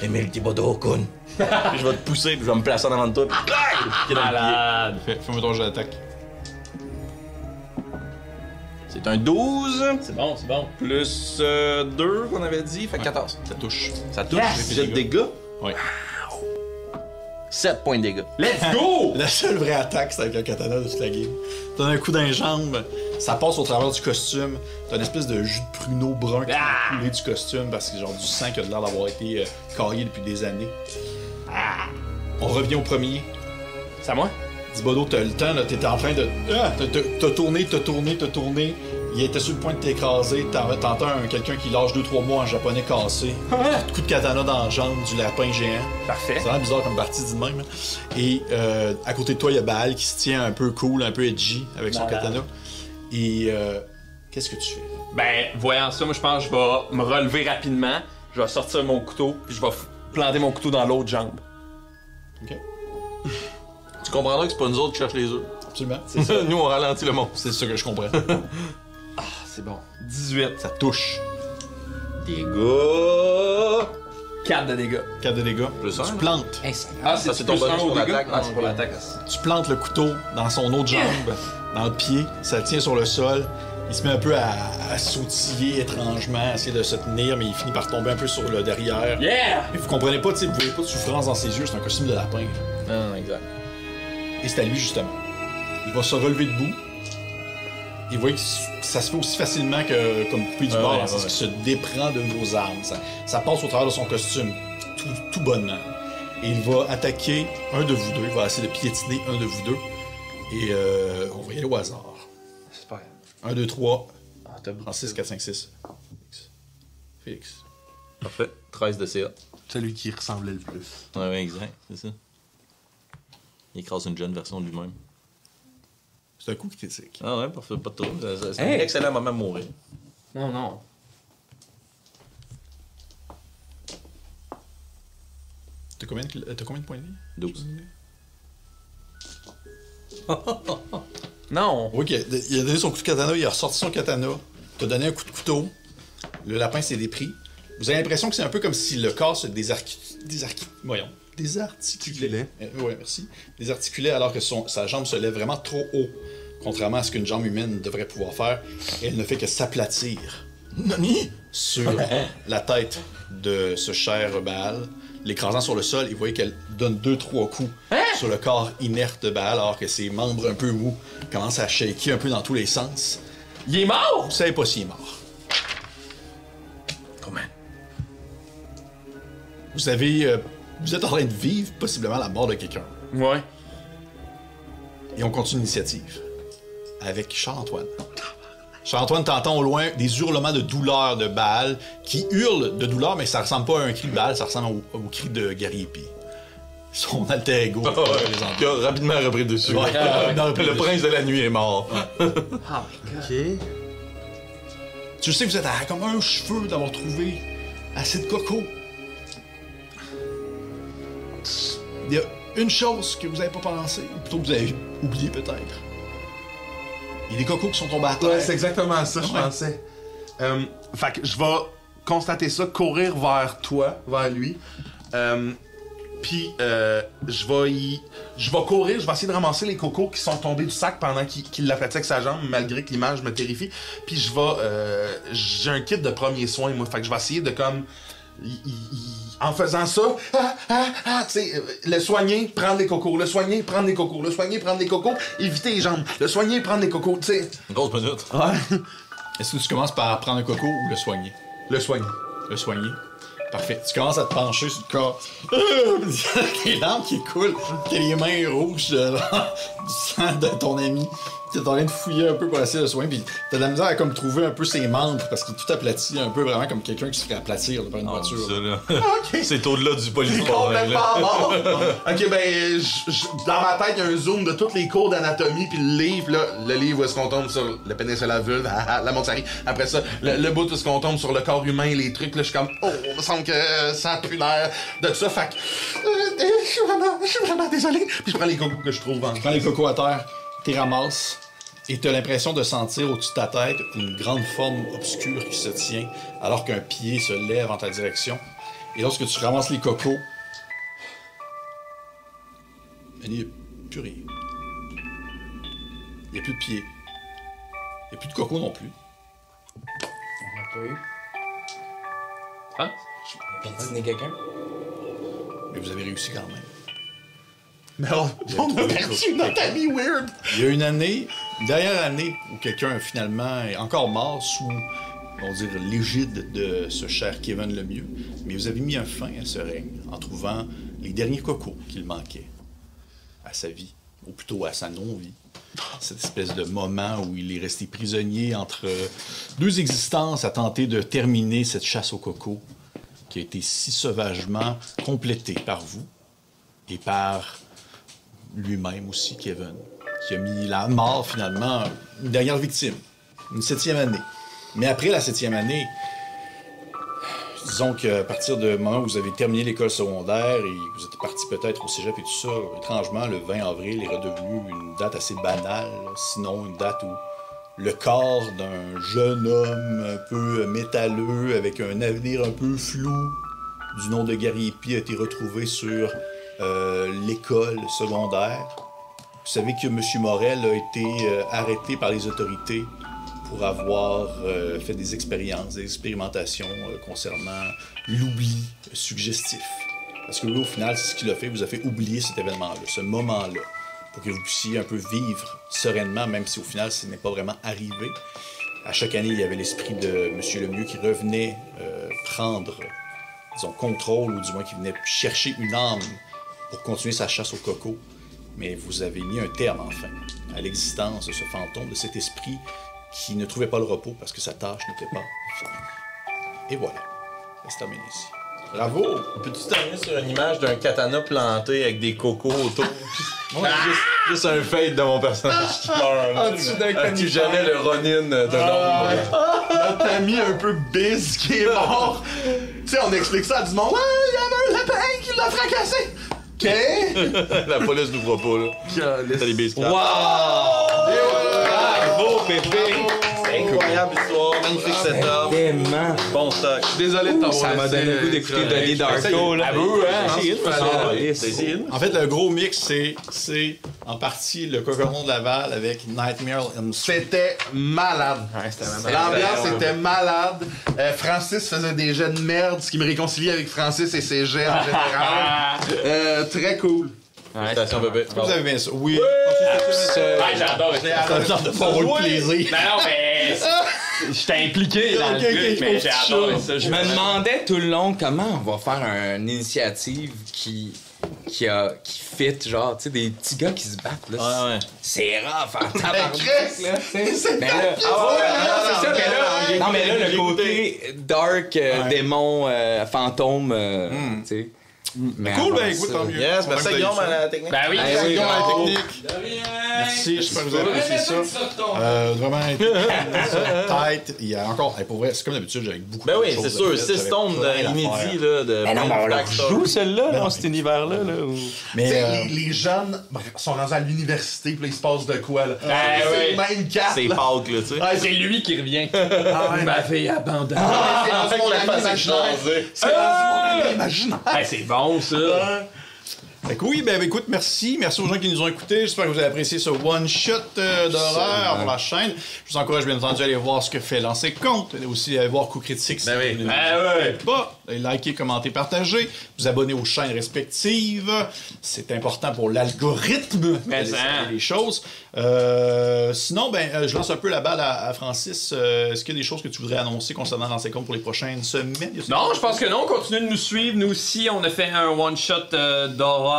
Speaker 3: Emile Thibodeau-kun. Puis je vais te pousser, puis je vais me placer en avant de toi, puis pied dans le
Speaker 2: Malade.
Speaker 1: Fais-moi ton jeu d'attaque.
Speaker 3: pied. C'est un 12,
Speaker 2: C'est bon, c'est bon.
Speaker 3: plus 2 qu'on avait dit, fait 14.
Speaker 1: Ça touche.
Speaker 3: Ça touche,
Speaker 2: Yes!
Speaker 3: j'ai de dégâts.
Speaker 1: Ouais.
Speaker 3: 7 points de dégâts.
Speaker 2: Let's go!
Speaker 1: La seule vraie attaque, c'est avec un katana de toute la game. T'as un coup d'un jambe, ça passe au travers du costume. T'as une espèce de jus de pruneau brun qui a coulé du costume parce que c'est genre du sang qui a l'air d'avoir été caillé depuis des années. On revient au premier.
Speaker 2: C'est à moi?
Speaker 1: Thibodeau, t'as le temps, là, t'étais en train de. T'as tourné. Il était sur le point de t'écraser. T'entends quelqu'un qui lâche 2-3 mots en japonais cassé. Coup de katana dans la jambe du lapin géant.
Speaker 2: Parfait.
Speaker 1: C'est vraiment bizarre comme partie dit de même. Là. Et à côté de toi, il y a Baal qui se tient un peu cool, un peu edgy avec son
Speaker 2: Malade.
Speaker 1: katana. Et qu'est-ce que tu fais?
Speaker 2: Ben, voyant ça, moi, je pense que je vais me relever rapidement. Je vais sortir mon couteau, puis je vais planter mon couteau dans l'autre jambe.
Speaker 1: Ok.
Speaker 3: Tu comprendras que c'est pas nous autres qui cherchent les œufs.
Speaker 1: Absolument.
Speaker 3: Nous, on ralentit le monde.
Speaker 1: C'est ça que je comprends.
Speaker 2: Ah, c'est bon. 18.
Speaker 1: Ça touche.
Speaker 3: Dégâts.
Speaker 2: 4 de dégâts.
Speaker 1: 4 de dégâts.
Speaker 3: Plus un,
Speaker 1: Tu
Speaker 3: là.
Speaker 1: plantes.
Speaker 2: Ah,
Speaker 3: c'est
Speaker 2: c'est
Speaker 3: ton
Speaker 2: plus
Speaker 3: bonus
Speaker 2: un au
Speaker 3: pour
Speaker 2: dégât?
Speaker 3: l'attaque,
Speaker 2: Ah,
Speaker 3: non,
Speaker 2: c'est pour
Speaker 3: ok.
Speaker 2: l'attaque.
Speaker 1: Tu plantes le couteau dans son autre jambe, dans le pied. Ça tient sur le sol. Il se met un peu à sautiller étrangement, à essayer de se tenir, mais il finit par tomber un peu sur le derrière.
Speaker 2: Yeah!
Speaker 1: Et vous comprenez pas, tu sais, vous voyez pas de souffrance dans ses yeux, c'est un costume de lapin. là.
Speaker 3: Non, exact.
Speaker 1: Et c'est à lui, justement. Il va se relever debout. Et vous voyez que ça se fait aussi facilement que comme couper du bord,
Speaker 3: ouais,
Speaker 1: hein, c'est
Speaker 3: ouais.
Speaker 1: ce qui se déprend de vos armes. Ça passe au travers de son costume, tout bonnement. Et il va attaquer un de vous deux. Il va essayer de piétiner un de vous deux. Et on va y aller au hasard.
Speaker 2: J'espère.
Speaker 1: 1, 2, 3.
Speaker 2: Ah, t'as beaucoup.
Speaker 1: 6, 4, 5, 6. Félix.
Speaker 3: Parfait. 13 de CA.
Speaker 7: Celui qui ressemblait le plus.
Speaker 3: Ouais, exact, c'est ça. Il écrase une jeune version de lui-même.
Speaker 1: C'est un coup critique.
Speaker 3: Ah ouais, parfait, pas de trouble. C'est
Speaker 4: Hey!
Speaker 3: un excellent moment de mourir.
Speaker 2: Non, non.
Speaker 1: T'as combien de points de vie?
Speaker 3: 12.
Speaker 2: Non.
Speaker 1: Oui, il a donné son coup de katana, il a ressorti son katana, t'as donné un coup de couteau, le lapin s'est dépris. Vous avez l'impression que c'est un peu comme si le corps se désarticulait. Oui, merci. Désarticulait alors que sa jambe se lève vraiment trop haut, contrairement à ce qu'une jambe humaine devrait pouvoir faire. Et elle ne fait que s'aplatir sur la tête de ce cher Baal, l'écrasant sur le sol. Et vous voyez qu'elle donne 2-3 coups sur le corps inerte de Baal, alors que ses membres un peu mous commencent à shaker un peu dans tous les sens.
Speaker 2: Il est mort?
Speaker 1: Vous savez pas s'il est mort.
Speaker 3: Comment?
Speaker 1: Vous êtes en train de vivre possiblement la mort de quelqu'un.
Speaker 2: Ouais.
Speaker 1: Et on continue l'initiative. avec Charles-Antoine. Charles-Antoine, t'entends au loin des hurlements de douleur de Baal qui hurlent de douleur, mais ça ressemble pas à un cri de Baal, ça ressemble au cri de Gary son alter ego.
Speaker 3: Qui a rapidement repris dessus.
Speaker 1: Ouais,
Speaker 3: le prince de la nuit est mort.
Speaker 6: OK.
Speaker 1: Tu sais que vous êtes à comme un cheveu d'avoir trouvé assez de coco. Il y a une chose que vous n'avez pas pensé, ou plutôt que vous avez oublié peut-être. Il y a des cocos qui sont tombés à terre.
Speaker 7: Ouais, c'est exactement ça, je pensais. Fait que je vais constater ça, courir vers toi, vers lui. Puis je vais courir, je vais essayer de ramasser les cocos qui sont tombés du sac pendant qu'il l'aplatit avec sa jambe, malgré que l'image me terrifie. Puis je vais... j'ai un kit de premiers soins, moi. Fait que je vais essayer de comme... en faisant ça, tu sais, le soigner, prendre les cocos, le soigner, prendre les cocos, le soigner, prendre les cocos, éviter les jambes, le soigner, prendre les cocos, tu sais.
Speaker 3: Une grosse minute.
Speaker 7: Ouais.
Speaker 1: Est-ce que tu commences par prendre un coco ou le soigner?
Speaker 7: Le soigner.
Speaker 1: Le soigner. Parfait. Tu commences à te pencher sur le corps. Tes larmes qui coulent. T'as les mains rouges du sang de ton ami. T'es en train de fouiller un peu pour essayer de soigner. Puis t'as de la misère à comme trouver un peu ses membres parce qu'il est tout aplati, un peu vraiment comme quelqu'un qui se ferait aplatir là, par une voiture.
Speaker 3: Ça, là. C'est au-delà du polysport.
Speaker 7: Complètement mort. Ok, ben, dans ma tête, il y a un zoom de tous les cours d'anatomie, puis le livre, là, le livre où est-ce qu'on tombe sur le pénis et la vulve, la montarie. Après ça, le bout où est-ce qu'on tombe sur le corps humain, les trucs, là, je suis comme, oh, il me semble que ça pue l'air de tout ça, fait que, je suis vraiment désolé. Puis je prends les cocos que je trouve en
Speaker 1: Tu prends les cocos à terre, t'es ramasses. Et t'as l'impression de sentir au-dessus de ta tête une grande forme obscure qui se tient alors qu'un pied se lève en ta direction. Et lorsque tu ramasses les cocos, il n'y a plus rien. Il n'y a plus de pied. Il n'y a plus de cocos non plus.
Speaker 2: Hein?
Speaker 4: Piétiner quelqu'un?
Speaker 1: Mais vous avez réussi quand même.
Speaker 7: Mais on a perdu notre ami weird.
Speaker 1: Il y a une dernière année, où quelqu'un finalement est encore mort sous, on va dire, l'égide de ce cher Kevin Lemieux. Mais vous avez mis un fin à ce règne en trouvant les derniers cocos qu'il manquait à sa vie, ou plutôt à sa non-vie. Cette espèce de moment où il est resté prisonnier entre deux existences à tenter de terminer cette chasse aux cocos qui a été si sauvagement complétée par vous et par lui-même aussi, Kevin, qui a mis la mort, finalement, une dernière victime, une 7e année. Mais après la 7e année, disons qu'à partir du moment où vous avez terminé l'école secondaire et vous êtes parti peut-être au cégep et tout ça, étrangement, le 20 avril est redevenu une date assez banale, sinon une date où le corps d'un jeune homme un peu métalleux, avec un avenir un peu flou, du nom de Gary Epi, a été retrouvé sur l'école secondaire. Vous savez que M. Morel a été arrêté par les autorités pour avoir fait des expérimentations concernant l'oubli suggestif. Parce que lui, au final, c'est ce qu'il a fait. Vous a fait oublier cet événement-là, ce moment-là, pour que vous puissiez un peu vivre sereinement, même si au final, ce n'est pas vraiment arrivé. À chaque année, il y avait l'esprit de M. Lemieux qui revenait prendre, disons, contrôle, ou du moins qui venait chercher une âme pour continuer sa chasse au coco. Mais vous avez mis un terme, enfin, à l'existence de ce fantôme, de cet esprit qui ne trouvait pas le repos parce que sa tâche n'était pas finie. Et voilà, ça se termine ici. Bravo!
Speaker 3: Peux-tu terminer sur une image d'un katana planté avec des cocos autour? Juste un fade de mon personnage qui meurt. Tu jamais le Ronin de l'ombre.
Speaker 7: Notre ami un peu biz qui est mort. Tu sais, on explique ça à du monde. Il y avait un lapin qui l'a fracassé. OK?
Speaker 3: La police nous voit pas, là. T'as les base
Speaker 4: Wow! Bravo, bébé!
Speaker 3: Incroyable histoire, magnifique setup.
Speaker 4: Tellement!
Speaker 3: Bon stock.
Speaker 7: Désolé de t'avoir
Speaker 4: Ça m'a donné le goût d'écouter Donnie Darko, là.
Speaker 1: En fait, le gros mix, c'est en partie le Cocoron de Laval avec Nightmare on
Speaker 7: C'était malade. L'ambiance était malade. Francis faisait des jets de merde, ce qui me réconcilie avec Francis et ses jets en général. Très cool.
Speaker 3: Félicitations, bébé.
Speaker 1: Est-ce que vous avez bien ça? Oui.
Speaker 2: J'adore.
Speaker 1: Ça de pas le plaisir.
Speaker 2: Non, mais j'étais impliqué dans le truc, mais j'ai adoré ça.
Speaker 4: Je me demandais tout le long comment on va faire une initiative qui qui fit, genre, tu sais, des petits gars qui se battent, là.
Speaker 3: Ouais.
Speaker 4: C'est rare en tabarnak,
Speaker 7: Chris!
Speaker 4: là, tu sais. Mais là,
Speaker 3: ouais,
Speaker 4: c'est ça, mais là, non, mais là, le
Speaker 3: j'ai
Speaker 4: côté dark, démon, fantôme, tu sais. Mais
Speaker 1: Cool,
Speaker 4: avant
Speaker 1: ben écoute,
Speaker 4: ça-
Speaker 1: tant mieux.
Speaker 3: Yes,
Speaker 1: On
Speaker 3: merci
Speaker 1: va
Speaker 3: Guillaume
Speaker 1: vous
Speaker 3: à
Speaker 1: aider
Speaker 3: la technique.
Speaker 2: Ben oui,
Speaker 4: Ben oui,
Speaker 1: Guillaume à la
Speaker 4: bravo.
Speaker 1: technique. Merci, j'espère que vous avez apprécié ça. Vraiment, tête, il y a encore, pour vrai, c'est comme d'habitude, j'ai avec beaucoup
Speaker 3: Ben
Speaker 1: de
Speaker 3: oui,
Speaker 1: choses
Speaker 3: c'est
Speaker 1: de
Speaker 3: sûr,
Speaker 1: fait,
Speaker 3: 6
Speaker 1: j'avais
Speaker 3: tombes
Speaker 1: plein d'affaires.
Speaker 3: d'inédits, là, de
Speaker 4: Mais non, mais on leur
Speaker 3: backstory.
Speaker 4: joue celle-là,
Speaker 1: Ben
Speaker 4: dans
Speaker 1: non,
Speaker 4: cet univers-là, là. Où...
Speaker 7: Tu
Speaker 1: Mais
Speaker 7: sais, les jeunes sont rendus à l'université, puis là, il se passe de quoi, là?
Speaker 2: Ben
Speaker 7: c'est
Speaker 2: oui.
Speaker 7: le même cas.
Speaker 3: C'est Pâques, là, tu sais.
Speaker 7: Ouais,
Speaker 2: C'est lui qui revient.
Speaker 7: Ah ouais,
Speaker 2: Ma fille abandonnée.
Speaker 7: c'est rendu mon ami imaginaire. C'est rendu mon ami imaginaire.
Speaker 2: Hey, c'est bon, ça.
Speaker 1: Fait que oui, ben écoute, merci. Merci aux gens qui nous ont écoutés. J'espère que vous avez apprécié ce one-shot d'horreur pour la chaîne. Je vous encourage bien entendu à aller voir ce que fait Lancer Compte. Allez aussi aller voir Coup Critique si
Speaker 3: Ben oui.
Speaker 1: vous ne
Speaker 2: Ben
Speaker 1: le faites pas. Allez liker, commenter, partager. Vous abonner aux chaînes respectives. C'est important pour l'algorithme.
Speaker 2: Mais
Speaker 1: Allez
Speaker 2: ça.
Speaker 1: savoir les choses. Sinon, je lance un peu la balle à Francis. Est-ce qu'il y a des choses que tu voudrais annoncer concernant Lancer Compte pour les prochaines semaines?
Speaker 2: Non, je pense que non. Continuez de nous suivre. Nous aussi, on a fait un one-shot d'horreur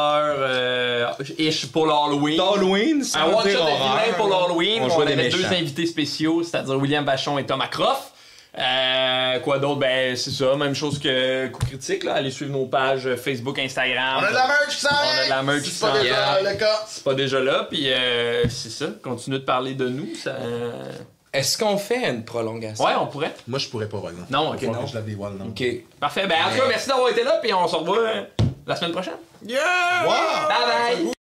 Speaker 2: ish pour l'Halloween.
Speaker 4: D'Halloween, ça
Speaker 2: Un
Speaker 4: veut
Speaker 2: one-shot de
Speaker 4: dire horreur.
Speaker 2: vilain pour l'Halloween.
Speaker 4: On
Speaker 2: On
Speaker 4: jouait des
Speaker 2: avait deux
Speaker 4: méchants.
Speaker 2: invités spéciaux, c'est-à-dire William Vachon et Thomas Croft. Quoi d'autre? Ben, c'est ça. Même chose que Coup Critique. Là. Allez suivre nos pages Facebook, Instagram.
Speaker 7: On a de la merch qui s'en vient.
Speaker 2: On a de la merch qui
Speaker 7: C'est pas
Speaker 2: s'en
Speaker 7: déjà
Speaker 2: vient.
Speaker 7: le cas.
Speaker 2: C'est pas déjà là. Puis c'est ça. Continuez de parler de nous. Ça...
Speaker 4: Est-ce qu'on fait une prolongation?
Speaker 2: Ouais, on pourrait.
Speaker 7: Moi, je pourrais pas, par exemple.
Speaker 2: Non, ok,
Speaker 7: Faut
Speaker 2: non.
Speaker 7: que je lave les voiles, non.
Speaker 4: OK.
Speaker 2: Parfait. Ben, en tout cas, merci d'avoir été là. Puis on se revoit la semaine prochaine.
Speaker 1: Wow!
Speaker 2: Bye bye!